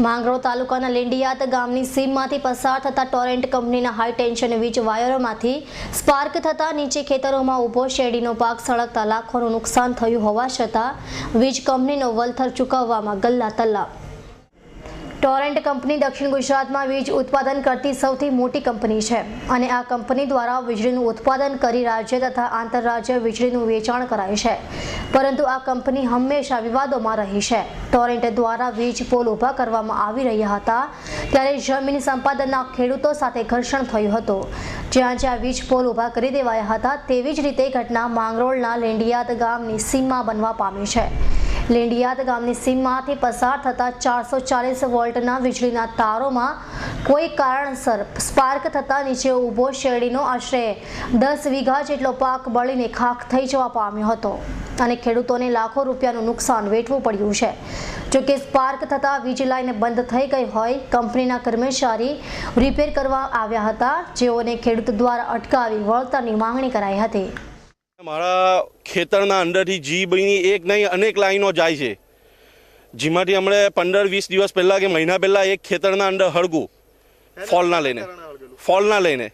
માંગરોળ તાલુકાના લેંડિયાત ગામની સીમમાંથી પસાર થતા ટોરેન્ટ કંપનીના હાઈ ટેન્શન વીજ વાયરોમાંથી સ્પાર્ક થતાં નીચે ખેતરોમાં ઊભો શેરડીનો પાક સળગતા લાખોનું નુકસાન થયું હોવા છતાં વીજ કંપનીનો વળતર ચૂકવવામાં ગલ્લા તલ્લા. ટોરેન્ટ કંપની દક્ષિણ ગુજરાતમાં વીજ ઉત્પાદન કરતી સૌથી મોટી કંપની છે અને આ કંપની દ્વારા વીજળીનું ઉત્પાદન કરી રાજ્ય તથા આંતરરાજ્ય વીજળીનું વેચાણ કરાય છે, પરંતુ આ કંપની હંમેશા વિવાદોમાં રહી છે. ટોરેન્ટ દ્વારા વીજ પોલ ઊભા કરવામાં આવી રહ્યા હતા ત્યારે જમીન સંપાદનના ખેડૂતો સાથે ઘર્ષણ થયું હતું. જ્યાં વીજ પોલ ઊભા કરી દેવાયા હતા તેવી જ રીતે ઘટના માંગરોળના લેંડિયાત ગામની સીમમાં બનવા પામી છે. લેંડિયાત ગામની સીમમાંથી પસાર થતા 440 વોલ્ટના વીજળીના તારોમાં કોઈ કારણસર સ્પાર્ક થતાં નીચે ઊભો શેરડીનો આશરે 10 વીઘા જેટલો પાક બળીને ખાખ થઈ જવા પામ્યો હતો અને ખેડૂતોને લાખો રૂપિયાનું નુકસાન વેઠવું પડ્યું છે. જોકે સ્પાર્ક થતાં વીજ લાઇન બંધ થઈ ગઈ હોય કંપનીના કર્મચારી રિપેર કરવા આવ્યા હતા, જેઓને ખેડૂત દ્વારા અટકાવી વળતરની માંગણી કરાઈ હતી. મારા ખેતરના અંદરથી જીબીની એક નહીં અનેક લાઈનો જાય છે, જેમાંથી હમણે 15-20 દિવસ પહેલાં કે મહિના પહેલાં એક ખેતરના અંદર હળગું ફોલના લઈને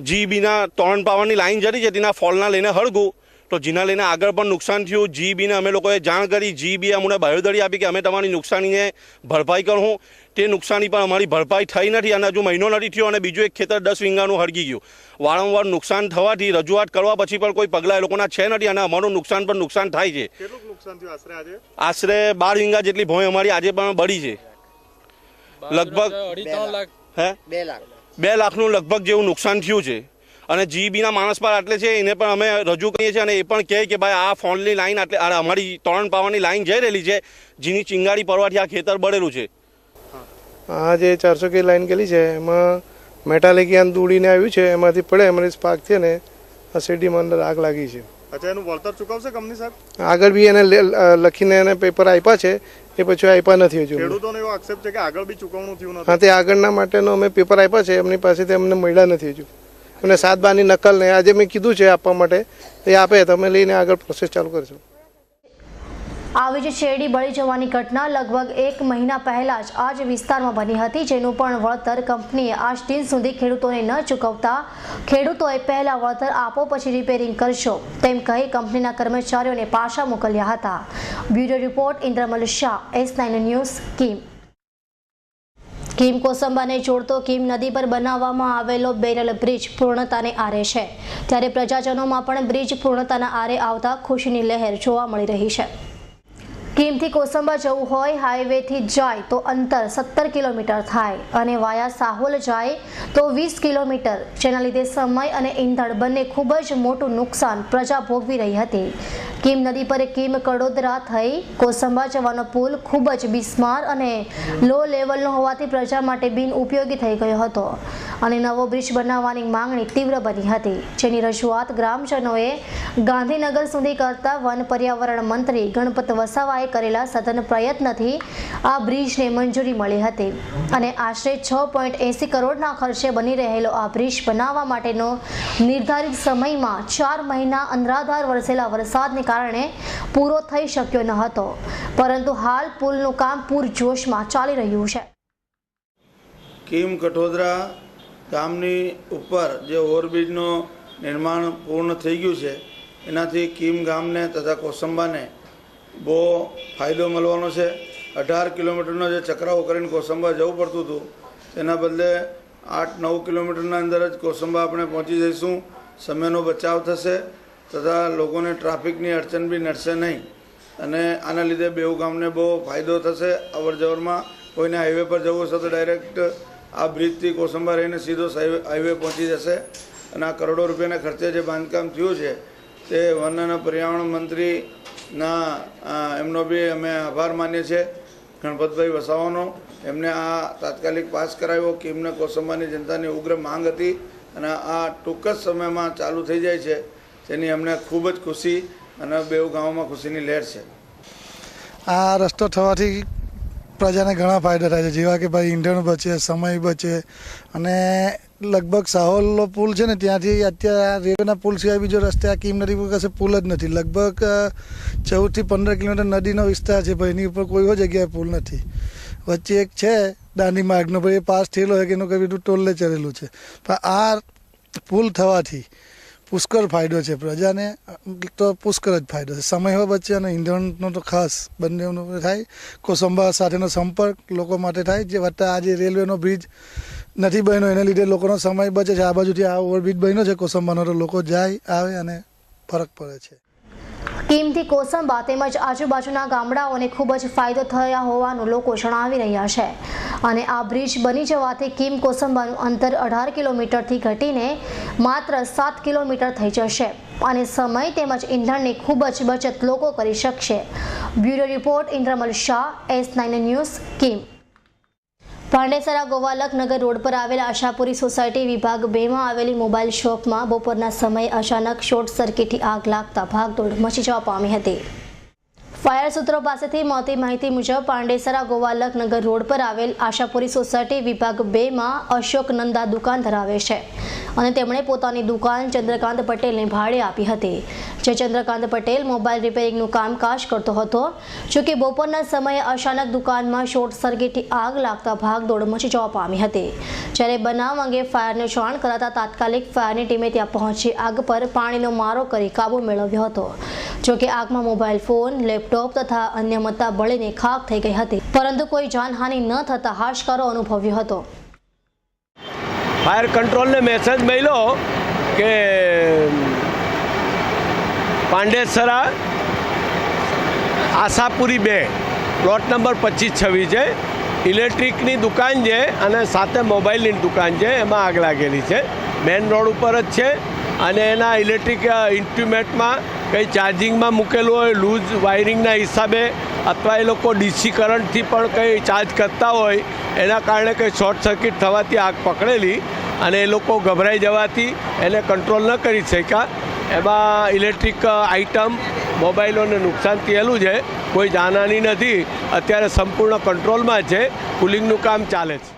જીબીના ટોરન્ટ પાવરની લાઈન જતી છે તેના ફોલના લઈને હળગું, તો જેના લઈને આગળ પણ નુકસાન થયું. જીબીને અમે લોકોએ જાણ કરી, જીબીએ અમને બાહેધરી આપી કે અમે તમારી નુકસાનીને ભરપાઈ કરશું. તે નુકસાની પણ અમારી ભરપાઈ થઈ નથી અને હજુ મહિનો નથી થયો અને બીજું એક ખેતર 10 વીઘાનું હળગી ગયું. વારંવાર નુકસાન થવાથી રજૂઆત કરવા પછી પણ કોઈ પગલાં એ લોકોના છે નથી અને અમારું નુકસાન પણ નુકસાન થાય છે. કેટલું નુકસાન થયું આશરે આજે? આશરે 12 વીઘા જેટલી ભોંય અમારી આજે પણ બળી છે. લગભગ 2 લાખનું લગભગ જેવું નુકસાન થયું છે અને જીબીના માણસ પર આટલે છે એને પણ અમે રજૂ કરીએ છીએ અને એ પણ કહે કે ભાઈ આ ફોનની લાઈન આટલે અમારી ટોરન્ટ પાવરની લાઈન જઈ રહેલી છે, જેની ચિંગારી પડવાથી આ ખેતર બળેલું છે. આ જે 400 કે લાઈન ગયેલી છે એમાં મેટાલિક યાન દોડીને આવ્યું છે, એમાંથી પડે એમાં સ્પાર્ક છે ને આ શેરડીમાં અંદર આગ લાગી છે. અચ્છા, એનું વળતર ચૂકવશે કંપની સાહેબ? આગળ બી એને લખીને એને પેપર આપ્યા છે, એ પછી આપ્યા નથી હજુ. ખેડૂતોને એવો આક્ષેપ છે કે આગળ બી ચૂકવણું થયું નથી. હા, તે આગળના માટેનો અમે પેપર આપ્યા છે, એમની પાસેથી અમને મળ્યા નથી હજુ. અને 7/12ની નકલ ને આજે મેં કીધું છે આપવા માટે, એ આપે તમે લઈને આગળ પ્રોસેસ ચાલુ કરશો. આવી જ શેરડી બળી જવાની ઘટના લગભગ 1 મહિના પહેલા જ આ જ વિસ્તારમાં બની હતી, જેનું પણ વળતર કંપનીએ આજ દિન સુધી ખેડૂતોને ન ચૂકવતા ખેડૂતોએ પહેલા વળતર આપો પછી રિપેરિંગ કરશો તેમ કહી કંપનીના કર્મચારીઓને પાછા મોકલ્યા હતા. Bureau report Indramal Shah, S9 news, Kim. Kim કોસંબાને જોડતો કીમ નદી પર બનાવવામાં આવેલો બેરલ બ્રિજ પૂર્ણતાને આરે છે, ત્યારે પ્રજાજનોમાં પણ બ્રિજ પૂર્ણતાના આરે આવતા ખુશીની લહેર જોવા મળી રહી છે. કીમથી કોસંબા જવું હોય હાઈવેથી જાય તો અંતર 17 કિલોમીટર થાય અને વાયા સાહોલ જાય તો 20 કિલોમીટર, જેના લીધે સમય અને ઈંધણ બંને ખૂબ જ મોટું નુકસાન પ્રજા ભોગવી રહી હતી. કીમ નદી પર કીમ કડોદરા થઈ કોસંબા જવાનો પુલ ખૂબ જ બિસ્માર અને લો લેવલનો હોવાથી પ્રજા માટે બિન ઉપયોગી થઈ ગયો હતો અને નવો બ્રિજ બનાવવાની માંગણી તીવ્ર બની હતી, જેની રજૂઆત ગ્રામજનોએ ગાંધીનગર સુધી કરતા વન પર્યાવરણ મંત્રી ગણપત વસાવાએ કરેલા સઘન પ્રયત્નથી આ બ્રિજને મંજૂરી મળી હતી અને આશરે 6.80 કરોડના ખર્ચે બની રહેલો આ બ્રિજ બનાવવા માટેનો નિર્ધારિત સમયમાં 4 મહિના અનરાધાર વરસેલા વરસાદને કારણે પૂરો થઈ શક્યો ન હતો, પરંતુ હાલ પુલનું કામ પૂરજોશમાં ચાલી રહ્યું છે. કીમ કઠોદરા ગામની ઉપર જે ઓવરબ્રિજનું નિર્માણ પૂર્ણ થઈ ગયું છે, એનાથી કીમ ગામને તથા કોસંબાને બહુ ફાયદો મળવાનો છે. 18 કિલોમીટરનો જે ચક્રાઓ કરીને કોસંબા જવું પડતું હતું તેના બદલે 8-9 કિલોમીટરના અંદર જ કોસંબા આપણે પહોંચી જઈશું. સમયનો બચાવ થશે તથા લોકોને ટ્રાફિકની અડચણ બી નડશે નહીં અને આના લીધે બેઉ ગામને બહુ ફાયદો થશે. અવર જવરમાં કોઈને હાઈવે પર જવું હશે તો ડાયરેક્ટ આ બ્રિજથી કોસંબા રહીને સીધો હાઈવે પહોંચી જશે અને આ કરોડો રૂપિયાના ખર્ચે જે બાંધકામ થયું છે તે વન અને પર્યાવરણ મંત્રીના એમનો બી અમે આભાર માનીએ છીએ. ગણપતભાઈ વસાવાનો એમને આ તાત્કાલિક પાસ કરાવ્યો. કીમને કોસંબાની જનતાની ઉગ્ર માંગ હતી અને આ ટૂંક જ સમયમાં ચાલુ થઈ જાય છે, તેની અમને ખૂબ જ ખુશી અને બેઉ ગામોમાં ખુશીની લહેર છે. આ રસ્તો થવાથી પ્રજાને ઘણા ફાયદા થાય છે, જેવા કે ભાઈ ઈંધણ બચે, સમય બચે અને લગભગ સાહોલ પુલ છે ને ત્યાંથી અત્યારે રેલવેના પુલ સિવાય બીજો રસ્તે આ કીમ નદી પર કશે પુલ જ નથી. લગભગ 14 થી 15 કિલોમીટર નદીનો વિસ્તાર છે, ભાઈ એની ઉપર કોઈ જગ્યાએ પુલ નથી. વચ્ચે એક છે દાંડી માર્ગનો, ભાઈ એ પાસ થયેલો હોય કે એનું કંઈ બધું ટોલે ચડેલું છે. પણ આ પુલ થવાથી પુષ્કળ ફાયદો છે પ્રજાને, તો પુષ્કળ જ ફાયદો છે. સમય બચે અને ઈંધણનો તો ખાસ બંનેનો થાય. કોસંબા સાથેનો સંપર્ક લોકો માટે થાય, જે વત્તા આજે રેલવેનો બ્રિજ નથી બન્યો એના લીધે લોકોનો સમય બચે છે. આ બાજુથી આ ઓવરબ્રિજ બન્યો છે કોસંબાનો, તો લોકો જાય આવે અને ફરક પડે છે. કીમથી કોસંબા તેમજ આજુબાજુના ગામડાઓને ખૂબ જ ફાયદો થયા હોવાનું લોકો જણાવી રહ્યા છે. અને આ બ્રિજ બની જવાથી કીમ કોસંબાનું અંતર 18 કિલોમીટરથી ઘટીને માત્ર 7 કિલોમીટર થઈ જશે અને સમય તેમજ ઈંધણની ખૂબ જ બચત લોકો કરી શકશે. Bureau report Indramal Shah, S9 news, Kim. Pandesara Govalak Nagar road પર આવેલા આશાપુરી સોસાયટી વિભાગ 2 માં આવેલી મોબાઈલ શોપમાં બપોરના સમયે અચાનક શોર્ટ સર્કિટથી આગ લાગતા ભાગદોડ મચી જવા પામી હતી. ફાયર સૂત્રો પાસેથી મળતી માહિતી મુજબ પાંડેસરા ગોવાલક નગર રોડ પર આવેલ આશાપુરી સોસાયટી વિભાગ 2 માં અશોક નંદા દુકાન ધરાવે છે અને તેમણે પોતાની દુકાન ચંદ્રકાંત પટેલને ભાડે આપી હતી. જે ચંદ્રકાંત પટેલ મોબાઈલ રિપેરિંગનું કામકાજ કરતો હતો. જોકે બપોરના સમયે અચાનક દુકાનમાં શોર્ટ સર્કિટથી આગ લાગતા ભાગદોડ મચી જવા પામી હતી. જ્યારે બનાવ અંગે ફાયરને જાણ કરાતા તાત્કાલિક ફાયરની ટીમે ત્યાં પહોંચી આગ પર પાણીનો મારો કરી કાબુ મેળવ્યો હતો. જોકે આગમાં મોબાઈલ ફોન, લેપટોપ તથા અન્ય મત્તા બળીને ખાખ થઈ ગઈ હતી, પરંતુ કોઈ જાનહાનિ ન થતા હાશકારો અનુભવ્યો હતો. ફાયર કંટ્રોલને મેસેજ મળ્યો કે પાંડેસરા આશાપુરી 2 પ્લોટ નંબર 2526 છે, ઇલેક્ટ્રિકની દુકાન છે અને સાથે મોબાઈલની દુકાન છે. એમાં આગ લાગેલી છે, મેઇન રોડ ઉપર જ છે અને એના ઇલેક્ટ્રિક ઇન્સ્ટ્રુમેન્ટમાં કંઈ ચાર્જિંગમાં મૂકેલું હોય, લૂઝ વાયરિંગના હિસાબે અથવા એ લોકો ડીસી કરંટથી પણ કંઈ ચાર્જ કરતા હોય, એના કારણે કંઈ શોર્ટ સર્કિટ થવાથી આગ પકડેલી અને એ લોકો ગભરાઈ જવાથી એને કંટ્રોલ ન કરી શક્યા. એમાં ઇલેક્ટ્રિક આઇટમ, મોબાઈલોને નુકસાન થયેલું છે, કોઈ જાનહાની નથી. અત્યારે સંપૂર્ણ કંટ્રોલમાં છે, કુલિંગનું કામ ચાલે છે.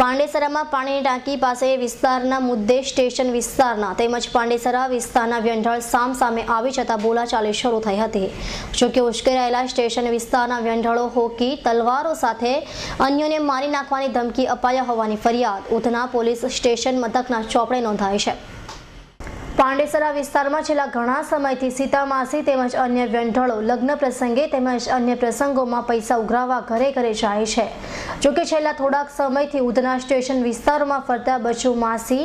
પાંડેસરામાં પાણીની ટાંકી પાસે વિસ્તારના મુદ્દે સ્ટેશન વિસ્તારના તેમજ પાંડેસરા વિસ્તારના વ્યંઢળ સામસામે આવી જતા બોલાચાલી શરૂ થઈ હતી. જોકે ઉશ્કેરાયેલા સ્ટેશન વિસ્તારના વ્યંઢળો હોકી તલવારો સાથે અન્યોને મારી નાખવાની ધમકી અપાયા હોવાની ફરિયાદ ઉધના પોલીસ સ્ટેશન મથકના ચોપડે નોંધાઈ છે. પાંડેસરા વિસ્તારમાં છેલ્લા ઘણા સમયથી સીતામાસી તેમજ અન્ય વ્યંઢળો લગ્ન પ્રસંગે તેમજ અન્ય પ્રસંગોમાં પૈસા ઉઘરાવવા ઘરે ઘરે જાય છે. જોકે છેલ્લા થોડાક સમયથી ઉધના સ્ટેશન વિસ્તારોમાં ફરતા બચુ માસી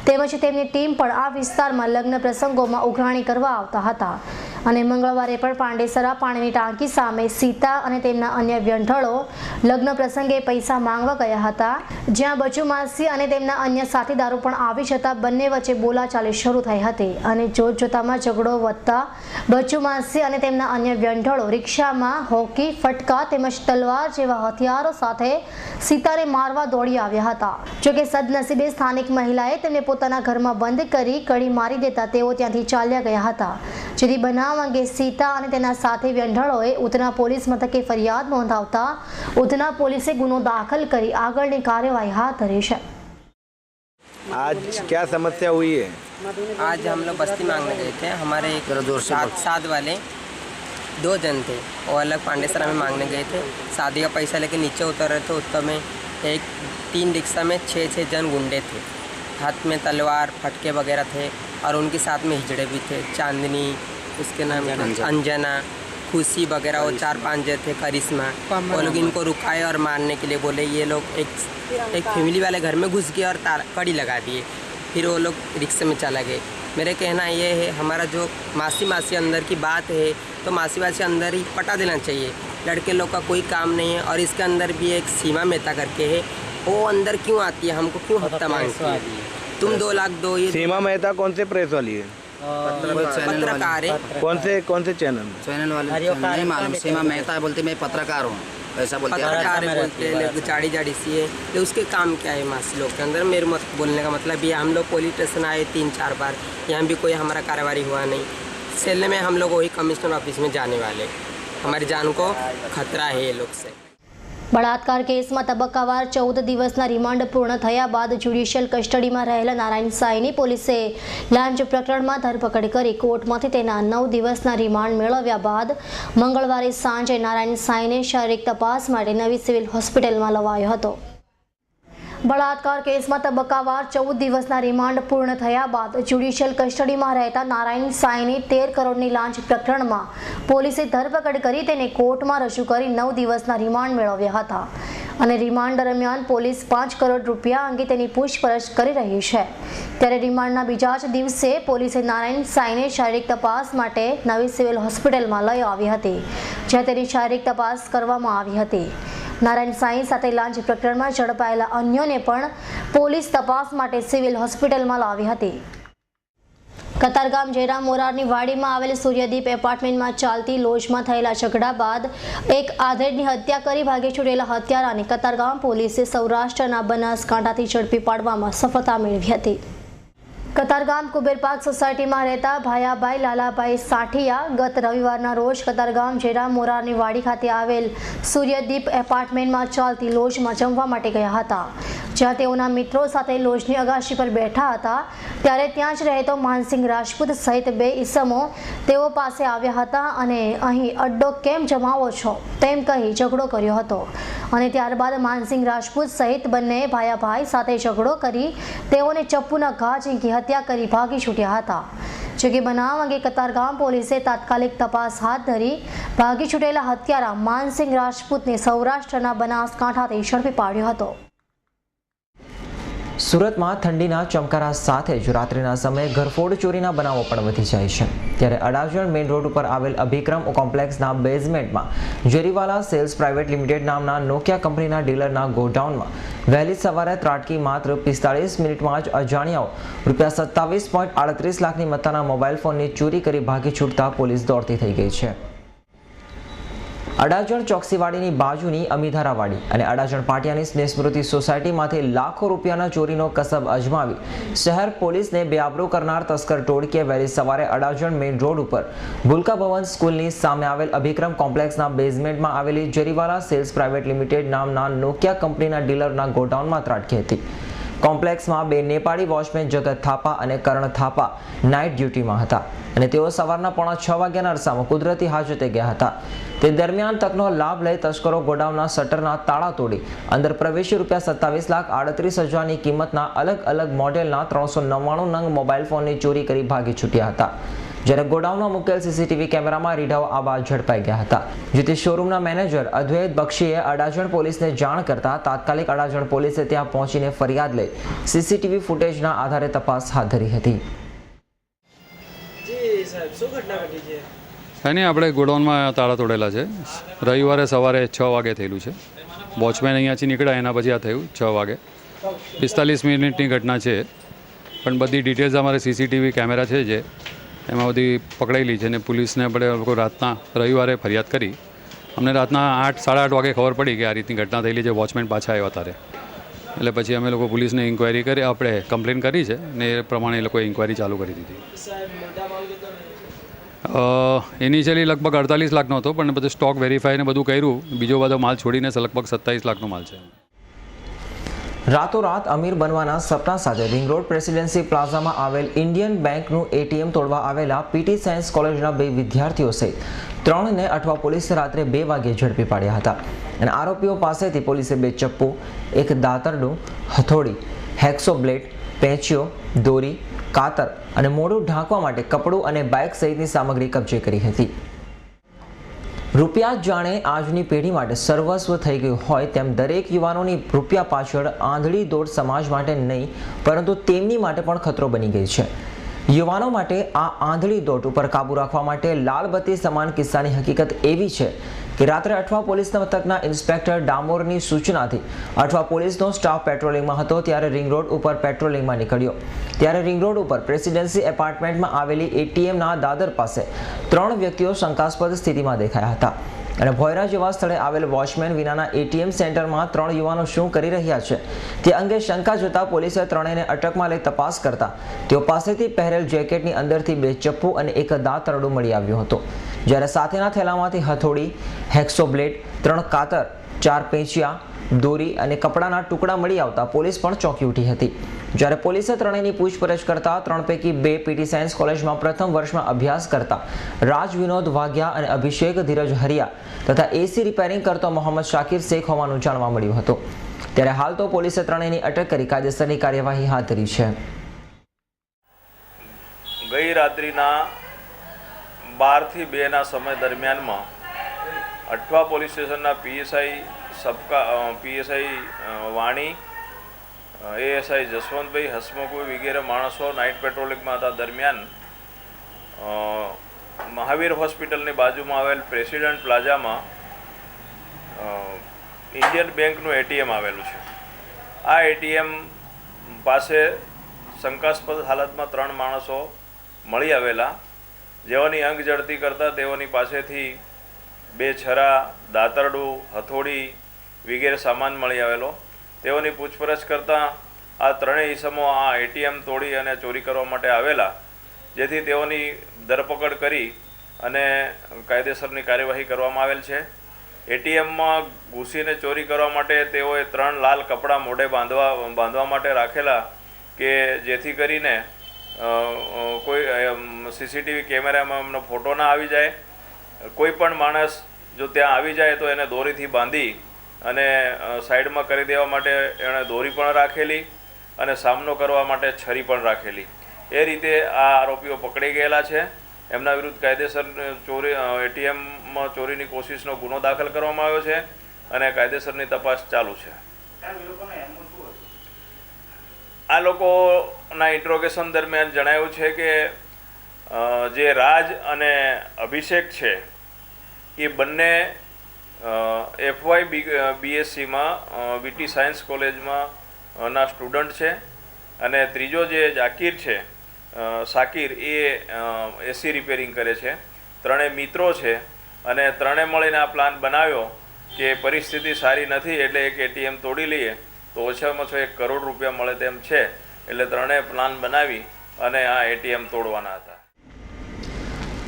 તેમજ તેમની ટીમ પણ આ વિસ્તારમાં લગ્ન પ્રસંગોમાં ઉઘરાણી કરવા આવતા હતા અને મંગળવારે પણ પાંડેસરા પાણીની ટાંકી સામે સીતા અને તેમના અન્ય વ્યંઢળો લગ્ન પ્રસંગે પૈસા માંગવા ગયા હતા, જ્યાં બચુ માસી અને તેમના અન્ય સાથીદારો પણ આવી જતા બંને વચ્ચે બોલાચાલી શરૂ થઈ હતી અને જોતજોતામાં ઝઘડો વધતા બચુ માસી અને તેમના અન્ય વ્યંઢળો રિક્ષામાં હોકી, ફટકા તેમજ તલવાર જેવા હથિયારો સાથે સીતાને મારવા દોડી આવ્યા હતા. જોકે સદનસીબે સ્થાનિક મહિલાએ તેમને પોતાના ઘરમાં બંધ કરી કડી મારી દેતા તેઓ ત્યાંથી ચાલ્યા ગયા હતા. જેથી બનાવ અંગે સીતા અને તેના સાથે વ્યંઢળોએ ઉધના પોલીસ મથકે ફરિયાદ નોંધાવતા ઉધના પોલીસે ગુનો दाखिल કરી આગળની કાર્યવાહી હાથ ધરી છે. आज क्या समस्या हुई है? आज हम लोग बस्ती मांगने गए थे. हमारे एक साथ वाले 2 जन थे, वो अलग पांडेसरा में मांगने गए थे. शादी का पैसा लेके नीचे उतर रहे थे. उस समय 3 रिक्शा में 6 जन गुंडे थे, हाथ में तलवार, फटके वगैरह थे और उनके साथ में हिजड़े भी थे. चांदनी, उसके नाम अंजना, खुशी वगैरह, वो 4-5 जन थे, करिश्मा. वो लोग इनको रुकाए और मारने के लिए बोले. ये लोग एक फैमिली वाले घर में घुस गए और कड़ी लगा दिए. फिर वो लोग रिक्शे में चला गए. मेरे कहना ये है, हमारा जो मासी अंदर की बात है तो मासी अंदर ही पटा देना चाहिए. लड़के लोग का कोई काम नहीं है और इसके अंदर भी एक सीमा मेहता करके है, वो अंदर क्यों आती है, हमको क्यों हफ्ता मांगती है. तुम 2 लाख दो. ये सीमा मेहता कौन से प्रेस वाली है? पत्रकार है. कौन से चैनल वाले नहीं मालूम. सीमा मेहता बोलते मैं पत्रकार हूँ. ऐसा बोलते हैं पत्रकार बोलते हैं, जाड़ी जाड़ी सी है, ये उसके काम क्या है मास लोग के अंदर। मेरे मत बोलने का मतलब ये हम लोग पुलिस स्टेशन आए 3-4 बार, यहाँ भी कोई हमारा कार्रवाई हुआ नहीं। सेल में हम लोग वही कमिश्नर ऑफिस में जाने वाले, हमारी जान को खतरा है ये लोग से। બળાત્કાર કેસમાં તબક્કાવાર 14 દિવસના રિમાન્ડ પૂર્ણ થયા બાદ જ્યુડિશિયલ કસ્ટડીમાં રહેલા નારાયણ સાંઈની પોલીસે લાંચ પ્રકરણમાં ધરપકડ કરી કોર્ટમાંથી તેના 9 દિવસના રિમાન્ડ મેળવ્યા બાદ મંગળવારે સાંજે નારાયણ સાંઈને શારીરિક તપાસ માટે નવી સિવિલ હોસ્પિટલમાં લવાયો હતો। બળાત્કાર કેસમાં તબક્કાવાર 14 દિવસના રિમાન્ડ પૂર્ણ થયા બાદ જ્યુડિશિયલ કસ્ટડીમાં રહેતા નારાયણ સાંઈની 13 કરોડની લાંચ પ્રકરણમાં પોલીસે ધરપકડ કરી તેને કોર્ટમાં રજૂ કરી 9 દિવસના રિમાન્ડ મેળવ્યા હતા અને રિમાન્ડ દરમિયાન પોલીસ 5 કરોડ રૂપિયા અંગે તેની પૂછપરછ કરી રહી છે। ત્યારે રિમાન્ડના બીજા જ દિવસે પોલીસે નારાયણ સાંઈને શારીરિક તપાસ માટે નવી સિવિલ હોસ્પિટલમાં લઈ આવી હતી, જ્યાં તેની શારીરિક તપાસ કરવામાં આવી હતી। નારાયણ સાંઈ સાથે લાંચ પ્રકરણમાં ઝડપાયેલા અન્યોને પણ પોલીસ તપાસ માટે સિવિલ હોસ્પિટલમાં લાવી હતી। કતારગામ જયરામ મોરારની વાડીમાં આવેલ સૂર્યદીપ એપાર્ટમેન્ટમાં ચાલતી લોજમાં થયેલા ઝઘડા બાદ એક આધેડની હત્યા કરી ભાગી છૂટેલા હત્યારાને કતારગામ પોલીસે સૌરાષ્ટ્રના બનાસકાંઠાથી ઝડપી પાડવામાં સફળતા મેળવી હતી। કતારગામ કુબેર પાર્ક સોસાયટીમાં રહેતા ભાયાભાઈ લાલાભાઈ સાઠિયા ગત રવિવારના રોજ કતારગામ જયરામ મોરારની વાડી ખાતે આવેલ સૂર્યદીપ એપાર્ટમેન્ટમાં ચાલતી લોજમાં જમવા માટે ગયા હતા, જ્યાં તેઓના મિત્રો સાથે લોજની અગાશી પર બેઠા હતા ત્યારે ત્યાં જ રહેતો માનસિંહ રાજપૂત સહિત 2 ઈસમો તેઓ પાસે આવ્યા હતા અને અહીં અડ્ડો કેમ જમાવો છો તેમ કહી ઝઘડો કર્યો હતો અને ત્યારબાદ માનસિંહ રાજપૂત સહિત બંને ભાયાભાઈ સાથે ઝઘડો કરી તેઓને ચપ્પુના ઘા ઝીંકી હત્યા કરી ભાગી છૂટ્યા હતા। જો કે બનાવ અંગે કતારગામ પોલીસે તાત્કાલિક તપાસ હાથ ધરી ભાગી છૂટેલા હત્યારા માનસિંહ રાજપૂતને સૌરાષ્ટ્રના બનાસકાંઠાથી ઝડપી પાડ્યો હતો। સુરતમાં ઠંડીના ચમકારા સાથે જ રાત્રિના સમયે ઘરફોડ ચોરીના બનાવો પણ વધી જાય છે, ત્યારે અડાજણ મેઇન રોડ ઉપર આવેલ અભિક્રમ કોમ્પ્લેક્સના બેઝમેન્ટમાં જેરીવાલા સેલ્સ પ્રાઇવેટ લિમિટેડ નામના નોકિયા કંપનીના ડીલરના ગોડાઉનમાં વહેલી સવારે ત્રાટકી માત્ર 45 મિનિટમાં જ અજાણ્યાઓ રૂપિયા 27.38 લાખની મત્તાના મોબાઈલ ફોનની ચોરી કરી ભાગી છૂટતા પોલીસ દોડતી થઈ ગઈ છે। અડાજણ ચોકસીવાડીની બાજુની અમીધારાવાડી અને અડાજણ પાટિયાની સ્નેહસ્મૃતિ સોસાયટીમાંથી લાખો રૂપિયાના ચોરીનો કસબ અજમાવી શહેર પોલીસને બેઆબરૂ કરનાર તસ્કર ટોળકીએ વહેલી સવારે અડાજણ મેઇન રોડ ઉપર ભૂલકા ભવન સ્કૂલની સામે આવેલ અભિક્રમ કોમ્પ્લેક્સના બેઝમેન્ટમાં આવેલી જેરીવાલા સેલ્સ પ્રાઇવેટ લિમિટેડ નામના નોકિયા કંપનીના ડીલરના ગોડાઉનમાં ત્રાટકી હતી। કોમ્પ્લેક્સમાં 2 નેપાળી વોચમેન જગત થાપા અને કરણ થાપા નાઇટ ડ્યુટીમાં હતા અને તેઓ સવારના 5:45 વાગ્યાના અરસામાં કુદરતી હાજતે ગયા હતા। તે દરમિયાન તકનો લાભ લઈ તસ્કરો ગોડાઉનના શટરના તાળા તોડી અંદર પ્રવેશી રૂપિયા 27,38,000ની કિંમતના અલગ અલગ મોડેલના 399 નંગ મોબાઈલ ફોનની ચોરી કરી ભાગી છૂટ્યા હતા, જ્યારે ગોડાઉનમાં મૂકેલ સીસીટીવી કેમેરામાં રીઢાઓ આવા ઝડપાઈ ગયા હતા, જેથી શોરૂમના મેનેજર અદ્વૈત બક્ષીએ અડાજણ પોલીસને જાણ કરતા તાત્કાલિક અડાજણ પોલીસે ત્યાં પહોંચીને ફરિયાદ લઈ સીસીટીવી ફૂટેજના આધારે તપાસ હાથ ધરી હતી। નહીં, આપણે ગોડાઉનમાં તાળા તોડેલા છે। રવિવારે સવારે 6 વાગે થયેલું છે। વોચમેન અહીંયાથી નીકળ્યા એના પછી આ થયું 6 વાગે 45 મિનિટની ઘટના છે, પણ બધી ડિટેલ્સ અમારે સીસીટીવી કેમેરા છે જે એમાં બધી પકડાયેલી છે અને પોલીસને આપણે લોકો રાતના રવિવારે ફરિયાદ કરી। અમને રાતના 8-8:30 વાગે ખબર પડી કે આ રીતની ઘટના થયેલી છે। વોચમેન પાછા આવ્યા ત્યારે એટલે પછી અમે લોકો પોલીસને ઇન્ક્વાયરી કરી, આપણે કમ્પ્લેન કરી છે ને એ પ્રમાણે એ લોકોએ ઇન્ક્વાયરી ચાલુ કરી દીધી। ઇનિશિયલી લગભગ 48 લાખનો હતો, પણ બધું સ્ટોક વેરીફાઈને બધું કર્યું, બીજો બધો માલ છોડીને લગભગ 27 લાખનો માલ છે। રાતોરાત અમીર બનવાના સપના સાથે રિંગ રોડ પ્રેસિડેન્સી પ્લાઝામાં આવેલ ઇન્ડિયન બેંકનું એટીએમ તોડવા આવેલા પીટી સાયન્સ કોલેજના 2 વિદ્યાર્થીઓ સહિત 3ને અઠવા પોલીસે રાત્રે 2 વાગ્યે ઝડપી પાડ્યા હતા અને આરોપીઓ પાસેથી પોલીસે 2 ચપ્પુ, 1 દાતરડું, હથોડી, હેક્સો બ્લેડ, પેંચીઓ, દોરી, કાતર અને મોઢું ઢાંકવા માટે કપડું અને બાઇક સહિતની સામગ્રી કબજે કરી હતી। રૂપિયા જાણે આજની પેઢી માટે સર્વસ્વ થઈ ગયું હોય તેમ દરેક યુવાનોની રૂપિયા પાછળ આંધળી દોડ સમાજ માટે નહીં પરંતુ તેમની માટે પણ ખતરો બની ગઈ છે। યુવાનો માટે આ આંધળી દોડ ઉપર કાબૂ રાખવા માટે લાલબત્તી સમાન કિસ્સાની હકીકત એવી છે કે રાત્રે અઠવા પોલીસ મથકના ઇન્સ્પેક્ટર ડામોરની સૂચનાથી અઠવા પોલીસનો સ્ટાફ પેટ્રોલિંગમાં હતો ત્યારે રિંગ રોડ ઉપર પેટ્રોલિંગમાં નીકળ્યો ત્યારે રિંગ રોડ ઉપર પ્રેસિડેન્સી એપાર્ટમેન્ટમાં આવેલી એટીએમના દાદર પાસે 3 વ્યક્તિઓ શંકાસ્પદ સ્થિતિમાં દેખાયા હતા। અને ભોયરા જેવા સ્થળે આવેલ વોચમેન વિનાના એટીએમ સેન્ટરમાં 3 યુવાનો શું કરી રહ્યા છે તે અંગે શંકા જતા પોલીસે ત્રણેયને અટકમાં લઈ તપાસ કરતા તેઓ પાસેથી પહેરેલ જેકેટની અંદરથી 2 ચપ્પુ અને 1 દાતરડું મળી આવ્યું હતું, જ્યારે સાથેના થેલામાંથી હથોડી, હેક્સો બ્લેડ, 3 કાતર, 4 પેંચિયા, દોરી અને કપડાના ટુકડા મળી આવતા પોલીસ પણ ચોંકી ઉઠી હતી. જ્યારે પોલીસે ત્રણેયની પૂછપરછ કરતા 3 પૈકી 2 પીટી સાયન્સ કોલેજમાં પ્રથમ વર્ષમાં અભ્યાસ કરતા રાજ વિનોદ વાઘિયા અને અભિષેક ધીરજ હરિયા તથા એસી રિપેરિંગ કરતો મોહમ્મદ શાકિર શેખ હોવાનું જાણવા મળ્યું હતું. ત્યારે હાલ તો પોલીસે ત્રણેયની અટક કરી કાયદેસરની કાર્યવાહી હાથ ધરી છે. ગઈ રાત્રિના 12 થી 2 ના સમય દરમિયાનમાં અઠવા પોલીસ સ્ટેશનના પીએસઆઈ વાણી, એએસઆઈ જસવંતભાઈ, હસમુખભાઈ વગેરે માણસો નાઇટ પેટ્રોલિંગમાં હતા. દરમિયાન મહાવીર હોસ્પિટલની બાજુમાં આવેલ પ્રેસિડેન્ટ પ્લાઝામાં ઇન્ડિયન બેંકનું એટીએમ આવેલું છે. આ એટીએમ પાસે શંકાસ્પદ હાલતમાં 3 માણસો મળી આવેલા. જેઓની અંગ જડતી કરતાં તેઓની પાસેથી 2 છરા, દાતરડું, હથોડી વગેરે સામાન મળી આવેલો. તેઓની પૂછપરછ કરતાં આ ત્રણેય ઈસમો આ એટીએમ તોડી અને ચોરી કરવા માટે આવેલા, જેથી તેઓની ધરપકડ કરી અને કાયદેસરની કાર્યવાહી કરવામાં આવેલ છે. એટીએમમાં ઘૂસીને ચોરી કરવા માટે તેઓએ 3 લાલ કપડાં મોઢે બાંધવા માટે રાખેલા કે જેથી કરીને કોઈ સીસીટીવી કેમેરામાં એમનો ફોટો ના આવી જાય. કોઈ પણ માણસ જો ત્યાં આવી જાય તો એને દોરીથી બાંધી અને સાઈડમાં કરી દેવા માટે એણે દોરી પણ રાખેલી અને સામનો કરવા માટે છરી પણ રાખેલી. એ રીતે આ આરોપીઓ પકડી ગયેલા છે. એમના વિરુદ્ધ કાયદેસર એટીએમમાં ચોરીની કોશિશનો ગુનો દાખલ કરવામાં આવ્યો છે અને કાયદેસરની તપાસ ચાલુ છે. આ લોકોના ઇન્ટ્રોગેશન દરમિયાન જણાવ્યું છે કે જે રાજ અને અભિષેક છે એ બંને FY BSCમાં વીટી સાયન્સ કોલેજમાં ના સ્ટુડન્ટ છે અને ત્રીજો જે જાકીર છે શાકિર એ એસી રિપેરિંગ કરે છે. ત્રણેય મિત્રો છે અને ત્રણે મળીને આ પ્લાન બનાવ્યો કે પરિસ્થિતિ સારી નથી એટલે એક એટીએમ તોડી લઈએ તો ઓછામાં ઓછો 1 કરોડ રૂપિયા મળે તેમ છે, એટલે ત્રણેય પ્લાન બનાવી અને આ એટીએમ તોડવાના હતા.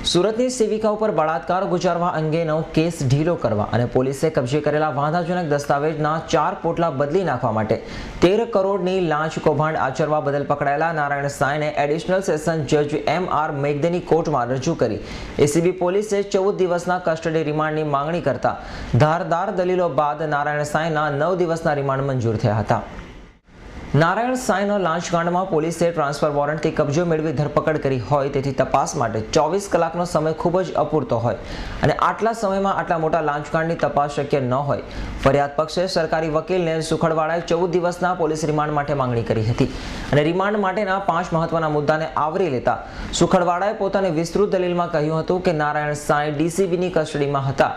સુરતની સેવિકા ઉપર બળાત્કાર ગુજારવા અંગેનો કેસ ઢીલો કરવા અને પોલીસે કબજે કરેલા વાંધાજનક દસ્તાવેજના 4 પોટલા બદલી નાખવા માટે 13 કરોડની લાંચ કૌભાંડ આચરવા બદલ પકડાયેલા નારાયણ સાંઈને એડિશનલ સેશન જજ MR મેઘદેની કોર્ટમાં રજૂ કરી એસીબી પોલીસે 14 દિવસના કસ્ટડી રિમાન્ડની માંગણી કરતા ધારદાર દલીલો બાદ નારાયણ સાંઈના 9 દિવસના રિમાન્ડ મંજૂર થયા હતા. નારાયણ સાંઈનો લાંચકાંડમાં પોલીસે ટ્રાન્સફર વોરંટથી કબજો મેળવી ધરપકડ કરી હોય તેથી તપાસ માટે 24 કલાકનો સમય ખૂબ જ અપૂરતો હોય અને આટલા સમયમાં આટલા મોટા લાંચકાંડની તપાસ શક્ય ન હોય. ફરિયાદ પક્ષે સરકારી વકીલને સુખડવાડાએ 14 દિવસના પોલીસ રિમાન્ડ માટે માંગણી કરી હતી અને રિમાન્ડ માટેના 5 મહત્વના મુદ્દાને આવરી લેતા સુખડવાડાએ પોતાની વિસ્તૃત દલીલમાં કહ્યું હતું કે નારાયણ સાંઈ ડીસીબીની કસ્ટડીમાં હતા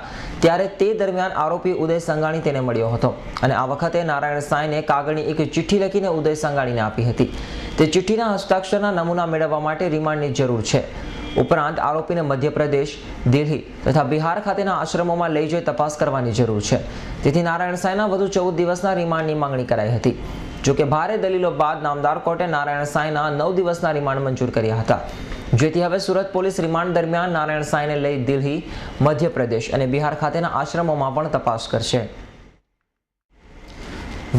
ત્યારે તે દરમિયાન આરોપી ઉદય સંઘાણી તેને મળ્યો હતો અને આ વખતે નારાયણ સાંઈને કાગળની એક ચિઠ્ઠી લખીને ઉદય સંઘાણીને આપી હતી. તે ચિઠ્ઠીના હસ્તાક્ષરના નમૂના મેળવવા માટે રિમાન્ડની જરૂર છે. ઉપરાંત આરોપીને મધ્યપ્રદેશ, દિલ્હી તથા બિહાર ખાતેના આશ્રમોમાં લઈ જઈ તપાસ કરવાની જરૂર છે. તેથી નારાયણ સાંઈના વધુ 14 દિવસના રિમાન્ડની માંગણી કરાઈ હતી. જોકે ભારે દલીલો બાદ નામદાર કોર્ટે નારાયણ સાંઈના 9 દિવસના રિમાન્ડ મંજૂર કર્યા હતા, જેથી હવે સુરત પોલીસ રિમાન્ડ દરમિયાન નારાયણ સાંઈને લઈ દિલ્હી, મધ્યપ્રદેશ અને બિહાર ખાતેના આશ્રમોમાં પણ તપાસ કરશે.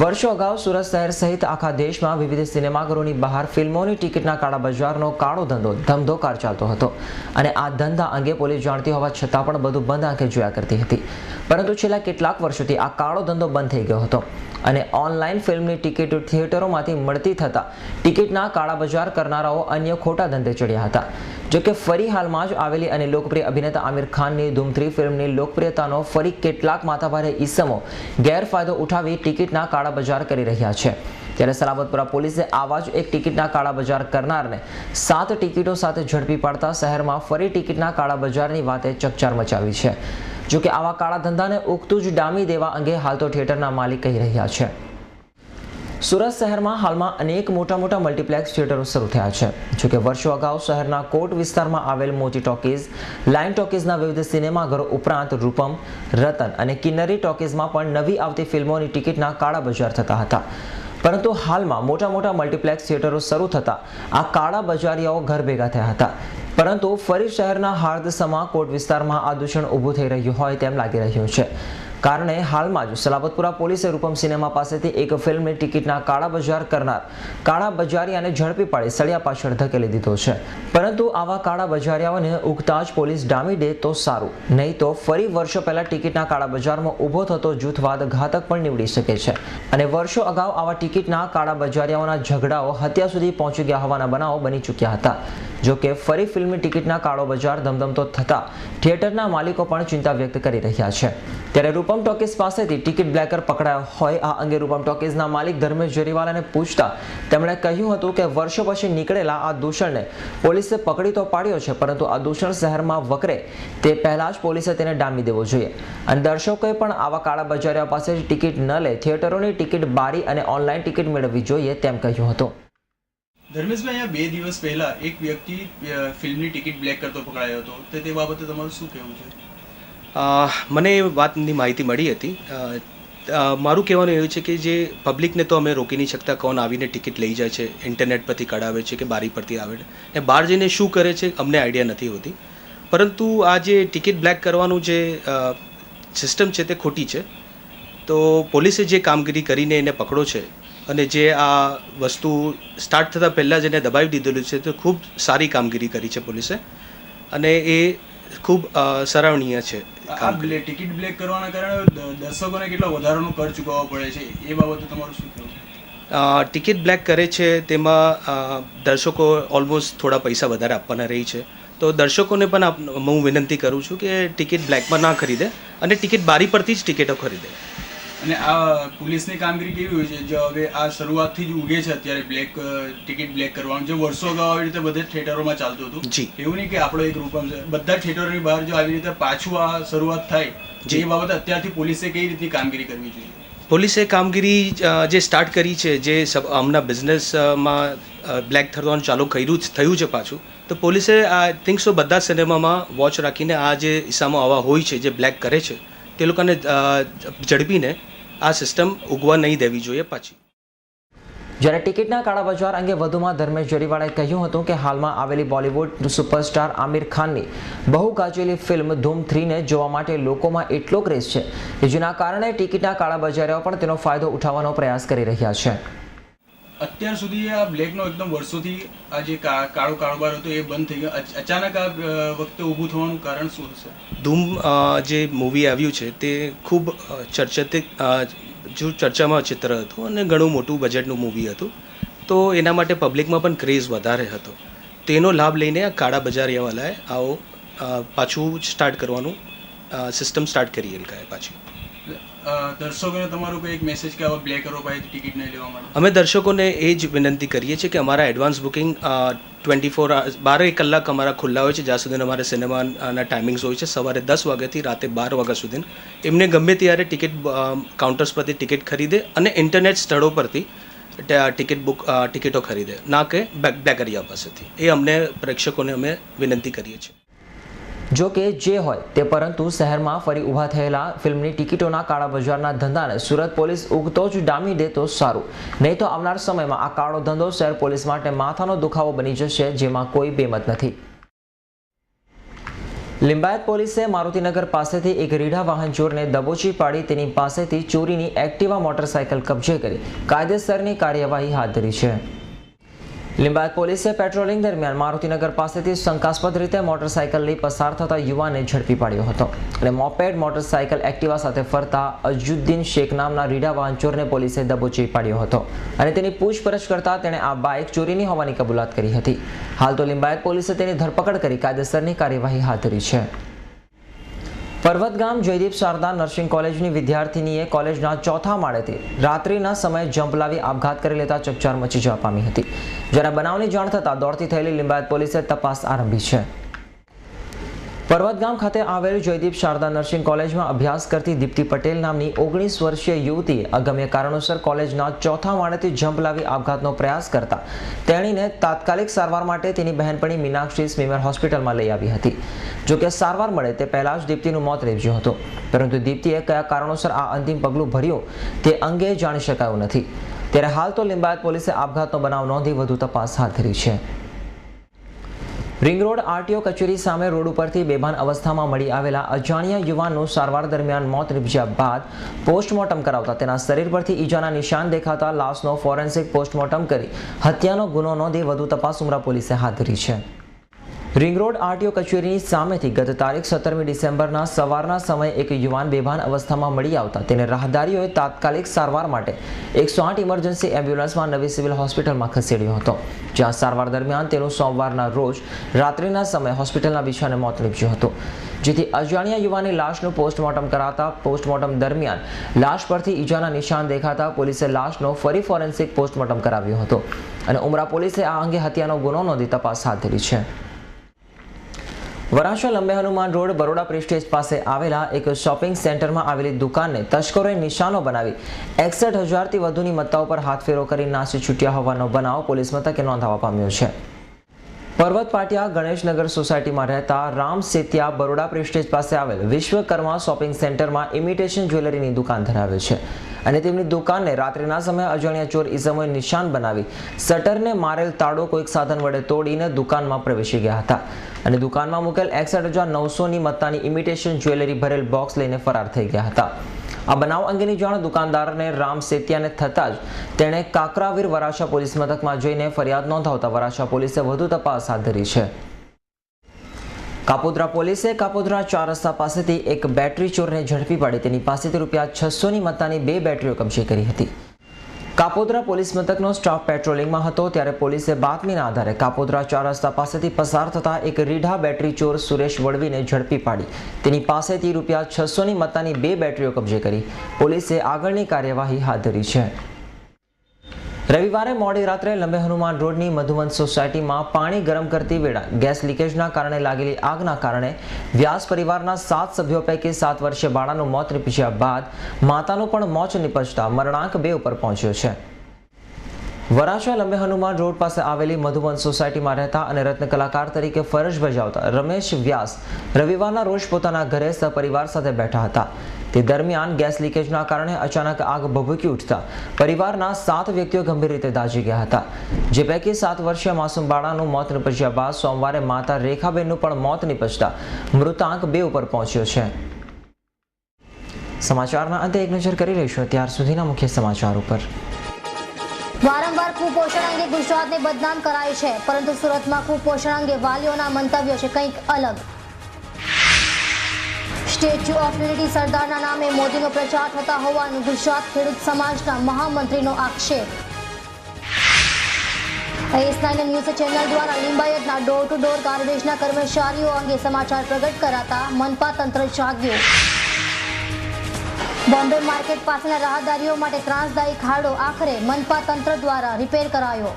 વર્ષો અગાઉ સુરત શહેર સહિત આખા દેશમાં વિવિધ સિનેમાઘરોની બહાર ફિલ્મોની ટિકિટના કાળા બજારનો કાળો ધંધો ધમધોકાર ચાલતો હતો અને આ ધંધા અંગે પોલીસ જાણતી હોવા છતાં પણ બધું બંધ આંખે જોયા કરતી હતી. પરંતુ છેલ્લા કેટલાક વર્ષોથી આ કાળો ધંધો બંધ થઈ ગયો હતો અને ઓનલાઈન ફિલ્મની ટિકિટ થિયેટરોમાંથી મળતી થતા ટિકિટના કાળા બજાર કરનારાઓ અન્ય ખોટા ધંધે ચડ્યા હતા. જોકે ફરી હાલમાં જ આવેલી અને લોકપ્રિય અભિનેતા આમિર ખાનની ધૂમ 3 ફિલ્મની લોકપ્રિયતાનો ફરી કેટલાક માથાભારે ઈસમો ગેરફાયદો ઉઠાવી ટિકિટના કાળા બજાર કરી રહ્યા છે. ત્યારે સલાબતપુરા પોલીસે આવા જ એક ટિકિટના કાળા બજાર કરનારને 7 ટિકિટો સાથે ઝડપી પાડતા શહેરમાં ફરી ટિકિટના કાળા બજારની વાતે ચકચાર મચાવી છે. જોકે આવા કાળા ધંધાને ઉગતું જ ડામી દેવા અંગે હાલ તો થિયેટરના માલિક કહી રહ્યા છે. સુરત શહેરમાં હાલમાં અનેક મોટા મલ્ટીપ્લેક્સ થિયેટરો શરૂ થયા છે. જોકે વર્ષો અગાઉ શહેરના કોટ વિસ્તારમાં આવેલ મોતી ટોકીઝ, લાઇન ટોકીઝના વિવિધ સિનેમાઘરો ઉપરાંત રૂપમ, રતન અને કિન્નરી ટોકીઝમાં પણ નવી આવતી ફિલ્મોની ટિકિટના કાળા બજાર થતા હતા. પરંતુ હાલમાં મોટા મલ્ટીપ્લેક્સ થિયેટરો શરૂ થતાં આ કાળા બજારિયાઓ ઘર ભેગા થયા હતા. પરંતુ ફરી શહેરના હાર્દસમા કોટ વિસ્તારમાં આ દૂષણ ઊભું થઈ રહ્યું હોય તેમ લાગી રહ્યું છે. કારણે હાલમાં જ સલાબતપુરા પોલીસે રૂપમ સિનેમા પાસેથી એક ફિલ્મની ટિકિટના કાળા બજાર કરનાર કાળા બજારિયાને ઝડપી પાડી સળિયા પાછળ ધકેલી દીધો છે. પરંતુ આવા કાળા બજારિયાઓને ઉગતા જ પોલીસ ડામી દે તો સારું, નહીં તો ફરી વર્ષો પહેલા ટિકિટના કાળા બજારમાં ઊભો થતો જૂથવાદ ઘાતક પણ નીવડી શકે છે. અને વર્ષો અગાઉ આવા ટિકિટના કાળા બજારિયાઓના ઝઘડાઓ હત્યા સુધી પહોંચી ગયા હોવાના બનાવો બની ચૂક્યા હતા. જો કે ફરી ફિલ્મની ટિકિટના કાળો બજાર ધમધમતો થતા થિયેટરના માલિકો પણ ચિંતા વ્યક્ત કરી રહ્યા છે. ત્યારે રૂપમ ટોકીઝ પાસેથી ટિકિટ બ્લેકર પકડાયો હોય આ અંગે રૂપમ ટોકીઝના માલિક ધર્મેશ જરીવાલાને પૂછતા તેમણે કહ્યું હતું કે વર્ષો પછી નીકળેલા આ દૂષણને પોલીસે પકડી તો પાડ્યો છે, પરંતુ આ દૂષણ શહેરમાં વકરે તે પહેલા જ પોલીસે તેને ડામી દેવો જોઈએ. અને દર્શકોએ પણ આવા કાળા બજારિયા પાસેથી ટિકિટ ન લે, થિયેટરોની ટિકિટ બારી અને ઓનલાઈન ટિકિટ મેળવવી જોઈએ તેમ કહ્યું હતું. ધર્મેશભાઈ, અહીંયા 2 દિવસ પહેલા એક વ્યક્તિ ફિલ્મની ટિકિટ બ્લેક કરતો પકડાયો હતો, તો તે બાબતે તમારું શું કહેવું છે? મને એ વાતની માહિતી મળી હતી. મારું કહેવાનું એવું છે કે જે પબ્લિકને તો અમે રોકી નહીં શકતા, કોણ આવીને ટિકિટ લઈ જાય છે, ઇન્ટરનેટ પરથી કઢાવે છે કે બારી પરથી આવે છે, બહાર જઈને શું કરે છે અમને આઈડિયા નથી હોતી. પરંતુ આ જે ટિકિટ બ્લેક કરવાનું જે સિસ્ટમ છે તે ખોટી છે. તો પોલીસે જે કામગીરી કરીને એને પકડો છે અને જે આ વસ્તુ સ્ટાર્ટ થતાં પહેલાં જ એને દબાવી દીધેલું છે, તો ખૂબ સારી કામગીરી કરી છે પોલીસે અને એ ખૂબ સરાહનીય છે. ટિકિટ બ્લેક કરવાના કારણે દર્શકોને કેટલો વધારાનો કર ચૂકવવો પડે છે, એ બાબતે તમારું શું કહેવું? ટિકિટ બ્લેક કરે છે તેમાં દર્શકો ઓલમોસ્ટ થોડા પૈસા વધારે આપવાના રહી છે. તો દર્શકોને પણ હું વિનંતી કરું છું કે ટિકિટ બ્લેકમાં ના ખરીદે અને ટિકિટ બારી પરથી જ ટિકિટો ખરીદે. અને આ પોલીસની કામગીરી કેવી હોય છે? જો હવે આ શરૂઆતથી જ ઉગે છે અત્યારે ટિકિટ બ્લેક કરવાનું, જે વર્ષો અગાઉ આવી રીતે બધા થિયેટરોમાં ચાલતું હતું, એવું નહીં કે આપણો એક રૂપમ છે, બધા થિયેટરોની બહાર જો આવી રીતે પાછું આ શરૂઆત થાય, જે બાબતે અત્યારથી પોલીસે કઈ રીતની કામગીરી કરવી જોઈએ? પોલીસે કામગીરી જે સ્ટાર્ટ કરી છે, જે હમણાં બિઝનેસમાં બ્લેક થવાનું ચાલુ થયું છે પાછું, તો પોલીસે આઈ થિંક સો બધા સિનેમામાં વોચ રાખીને આ જે હિસ્સામાં આવા હોય છે જે બ્લેક કરે છે તે લોકોને ઝડપીને આ સિસ્ટમ ઉગવા નહીં દેવી જોઈએ પાછી. જ્યારે ટિકિટના કાળા બજાર અંગે વધુમાં ધર્મેશ જરીવાલાએ કહ્યું હતું કે હાલમાં આવેલી બોલિવૂડ સુપરસ્ટાર આમિર ખાનની બહુ ગાજેલી ફિલ્મ ધૂમ 3ને જોવા માટે લોકોમાં એટલો ક્રેઝ છે કે જેના કારણે ટિકિટના કાળા બજારિયાઓ પણ તેનો ફાયદો ઉઠાવવાનો પ્રયાસ કરી રહ્યા છે. અત્યાર સુધી આ બ્લેકનો એકદમ વર્ષોથી આ જે કાળો કારોબાર હતો એ બંધ થઈ ગયો, અચાનક આ વખતે ઊભું થવાનું કારણ શું હશે? ધૂમ જે મૂવી આવ્યું છે તે ખૂબ ચર્ચામાં ચિત્ર હતું અને ઘણું મોટું બજેટનું મૂવી હતું, તો એના માટે પબ્લિકમાં પણ ક્રેઝ વધારે હતો. તેનો લાભ લઈને આ કાળા બજારિયાવાલાએ આવો પાછું સ્ટાર્ટ કરવાનું સિસ્ટમ સ્ટાર્ટ કરી એ લોકોએ પાછી. દર્શકોને તમારો કોઈ એક મેસેજ કે આવા બ્લેકરો પાસેથી ટિકિટ નહીં લેવા માટે? અમે દર્શકોને એ જ વિનંતી કરીએ છીએ કે અમારા એડવાન્સ બુકિંગ 12 કલાક અમારા ખુલ્લા હોય છે, જ્યાં સુધી અમારા સિનેમાના ટાઈમિંગ્સ હોય છે, સવારે 10 વાગ્યાથી રાતે 12 વાગ્યા સુધી. એમને ગમે ત્યારે ટિકિટ કાઉન્ટર્સ પરથી ટિકિટ ખરીદે અને ઇન્ટરનેટ સ્થળો પરથી ટિકિટો ખરીદે, ના કે બ્લેકરિયા પાસેથી. એ અમને પ્રેક્ષકોને અમે વિનંતી કરીએ છીએ. જો કે જે હોય તે, પરંતુ શહેરમાં ફરી ઊભા થયેલા ફિલ્મની ટિકિટોના કાળા બજારના ધંધાને સુરત પોલીસ ઉગતો જ ડામી દે તો સારું, નહીં તો આવનાર સમયમાં આ કાળો ધંધો શહેર પોલીસ માટે માથાનો દુખાવો બની જશે, જેમાં કોઈ બેમત નથી. લિંબાયત પોલીસે મારુતિનગર પાસેથી એક રીઢા વાહન ચોરને દબોચી પાડી તેની પાસેથી ચોરીની એક્ટિવા મોટરસાયકલ કબજે કરી કાયદેસરની કાર્યવાહી હાથ ધરી છે. લિંબાયત પોલીસે પેટ્રોલિંગ દરમિયાન મારુતિનગર પાસેથી શંકાસ્પદ રીતે મોટરસાયકલ લઈ પસાર થતા યુવાનને ઝડપી પાડ્યો હતો અને મોપેડ મોટરસાયકલ એક્ટિવા સાથે ફરતા અજુદ્દીન શેખ નામના રીઢા વાહન ચોરને પોલીસે દબોચી પાડ્યો હતો અને તેની પૂછપરછ કરતા તેણે આ બાઇક ચોરીની હોવાની કબૂલાત કરી હતી. હાલ તો લિંબાયત પોલીસે તેની ધરપકડ કરી કાયદેસરની કાર્યવાહી હાથ ધરી છે. પર્વત ગામ જયદીપ શારદા નર્સિંગ કોલેજની વિદ્યાર્થીનીએ કોલેજના 4થા માળેથી રાત્રિના સમયે જમ્પ લાવી આપઘાત કરી લેતા ચકચાર મચી જવા પામી હતી. જ્યારે બનાવની જાણ થતાં દોડતી થયેલી લિંબાયત પોલીસે તપાસ આરંભી છે. પર્વત ગામ ખાતે આવેલ જયદીપ શારદા નર્સિંગ કોલેજમાં અભ્યાસ કરતી દીપ્તિ પટેલ નામની 19 વર્ષીય યુવતીએ અગમ્ય કારણોસર કોલેજના ચોથા માળેથી જમ્પ લાવી આપઘાતનો પ્રયાસ કરતા તેણીને તાત્કાલિક સારવાર માટે તેની બહેનપણી મીનાક્ષી સ્મીમેર હોસ્પિટલમાં લઈ આવી હતી. જોકે સારવાર મળે તે પહેલા જ દીપ્તિનું મોત નીપજ્યું હતું, પરંતુ દીપ્તિએ કયા કારણોસર આ અંતિમ પગલું ભર્યું તે અંગે જાણી શકાયું નથી. ત્યારે હાલ તો લિંબાયત પોલીસે આપઘાતનો બનાવ નોંધી વધુ તપાસ હાથ ધરી છે. રિંગ રોડ આરટીઓ કચેરી સામે રોડ ઉપરથી બેભાન અવસ્થામાં મળી આવેલા અજાણ્યા યુવાનનું સારવાર દરમિયાન મોત નીપજ્યા બાદ પોસ્ટમોર્ટમ કરાવતા તેના શરીર પરથી ઈજાના નિશાન દેખાતા લાશનો ફોરેન્સિક પોસ્ટમોર્ટમ કરી હત્યાનો ગુનો નોંધી વધુ તપાસ ઉમરા પોલીસે હાથ ધરી છે. રિંગ રોડ આરટીઓ કચેરીની સામેથી ગત તારીખ 17મી ડિસેમ્બરના સવારના સમયે એક યુવાન બેભાન અવસ્થામાં મળી આવતા તેને રાહદારીઓએ તાત્કાલિક સારવાર માટે 108 ઇમરજન્સી એમ્બ્યુલન્સમાં નવી સિવિલ હોસ્પિટલમાં ખસેડ્યો હતો, જ્યાં સારવાર દરમિયાન તેનું સોમવારના રોજ રાત્રિના સમયે હોસ્પિટલના બિછાને મોત નીપજ્યું હતું. જેથી અજાણ્યા યુવાનની લાશનું પોસ્ટમોર્ટમ કરાતા પોસ્ટમોર્ટમ દરમિયાન લાશ પરથી ઈજાના નિશાન દેખાતા પોલીસે લાશનો ફરી ફોરેન્સિક પોસ્ટમોર્ટમ કરાવ્યો હતો અને ઉમરા પોલીસે આ અંગે હત્યાનો ગુનો નોંધી તપાસ હાથ ધરી છે. વરાછા લંબે હનુમાન રોડ બરોડા પ્રેસ્ટેજ પાસે આવેલા એક શોપિંગ સેન્ટરમાં આવેલી દુકાનને તસ્કરોએ નિશાનો બનાવી 61,000થી વધુની મત્તાઓ પર હાથફેરો કરી નાસી છૂટ્યા હોવાનો બનાવ પોલીસ મથકે નોંધાવા પામ્યો છે. પર્વત પાટિયા ગણેશનગર સોસાયટીમાં રહેતા રામ સેતિયા બરોડા પ્રેસ્ટેજ પાસે આવેલ વિશ્વકર્મા શોપિંગ સેન્ટરમાં ઇમિટેશન જ્વેલરીની દુકાન ધરાવે છે અને તેમની દુકાનને રાત્રિના સમયે અજાણ્યા ચોર ઇસમોએ નિશાન બનાવી શટરને મારેલ તાળો કોઈક સાધન વડે તોડીને દુકાનમાં પ્રવેશી ગયા હતા અને દુકાનમાં મૂકેલ 61,900ની મત્તાની ઇમિટેશન જ્વેલરી ભરેલ બોક્સ લઈને ફરાર થઈ ગયા હતા. આ બનાવ અંગેની જાણ દુકાનદારને રામ સેતિયાને થતાં જ તેણે કાકરાવીર વરાછા પોલીસ મથકમાં જઈને ફરિયાદ નોંધાવતા વરાછા પોલીસે વધુ તપાસ હાથ ધરી છે. કાપોદ્રા પોલીસે કાપોદ્રા 4 રસ્તા પાસેથી એક બેટરી ચોરને ઝડપી પાડી તેની પાસેથી ₹600ની મત્તાની 2 બેટરીઓ કબજે કરી હતી. કાપોદ્રા પોલીસ મથકનો સ્ટાફ પેટ્રોલિંગમાં હતો ત્યારે પોલીસે બાતમીના આધારે કાપોદ્રા 4 રસ્તા પાસેથી પસાર થતા એક રીઢા બેટરી ચોર સુરેશ વડવીને ઝડપી પાડી તેની પાસેથી ₹600ની મત્તાની 2 બેટરીઓ કબજે કરી પોલીસે આગળની કાર્યવાહી હાથ ધરી છે. રવિવારે મોડી રાત્રે લંબે હનુમાન રોડની મધુવન સોસાયટીમાં પાણી ગરમ કરતી વેળા ગેસ લીકેજના કારણે લાગેલી આગના કારણે વ્યાસ પરિવારના 7 સભ્યો પૈકી 7 વર્ષીય બાળાનું મોત નીપજ્યા બાદ માતાનું પણ મોત નીપજતા મરણાંક 2 ઉપર પહોંચ્યો છે. વરાછા લંબે હનુમાન રોડ પાસે આવેલી મધુવન સોસાયટીમાં રહેતા અને રત્ન કલાકાર તરીકે ફરજ બજાવતા રમેશ વ્યાસ રવિવારના રોજ પોતાના ઘરે સપરિવાર સાથે બેઠા હતા. તે દરમિયાન ગેસ લીકેજના કારણે અચાનક આગ ભભૂકી ઉઠતા પરિવારના 7 વ્યક્તિઓ ગંભીર રીતે દાઝી ગયા હતા, જે પૈકી 7 વર્ષીય માસૂમ બાળાનું મોત નીપજ્યા બાદ સોમવારે માતા રેખાબેનનું પણ મોત નીપજતા મૃતાંક 2 ઉપર પહોંચ્યો છે. સમાચારના અંતે એક નજર કરી લઈશું ત્યાર સુધીના મુખ્ય સમાચાર ઉપર. વારંવાર કુપોષણ અંગે ગુજરાતને બદનામ કરાય છે, પરંતુ સુરતમાં કુપોષણ અંગે વાલીઓના મંતવ્યો છે કંઈક અલગ. સ્ટેચ્યુ ઓફ યુનિટી સરદારના નામે મોદીનો પ્રચાર થતા હોવાનું ગુજરાત ખેડૂત સમાજના મહામંત્રીનો આક્ષેપ. S9 ન્યૂઝ ચેનલ દ્વારા લિંબાયતના ડોર ટુ ડોર ગાર્બેજના કર્મચારીઓ અંગે સમાચાર પ્રગટ કરાતા મનપા તંત્ર જાગ્યું. બોમ્બે માર્કેટ પાસેના રાહદારીઓ માટે ત્રાસદાયી ખાડો આખરે મનપા તંત્ર દ્વારા રિપેર કરાયો.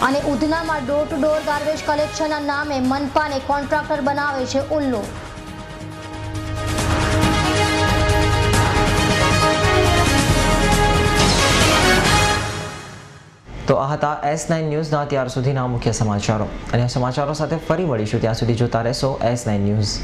અને ઉધનામાં ડોર ટુ ડોર ગાર્બેજ કલેક્શનના નામે મનપાને કોન્ટ્રાક્ટર બનાવે છે ઉલ્લુ. તો આ હતા S9 ન્યૂઝના ત્યાર સુધીના મુખ્ય સમાચારો અને સમાચારો સાથે ફરી મળીશું. ત્યાં સુધી જોતા રહેશો S9 ન્યૂઝ.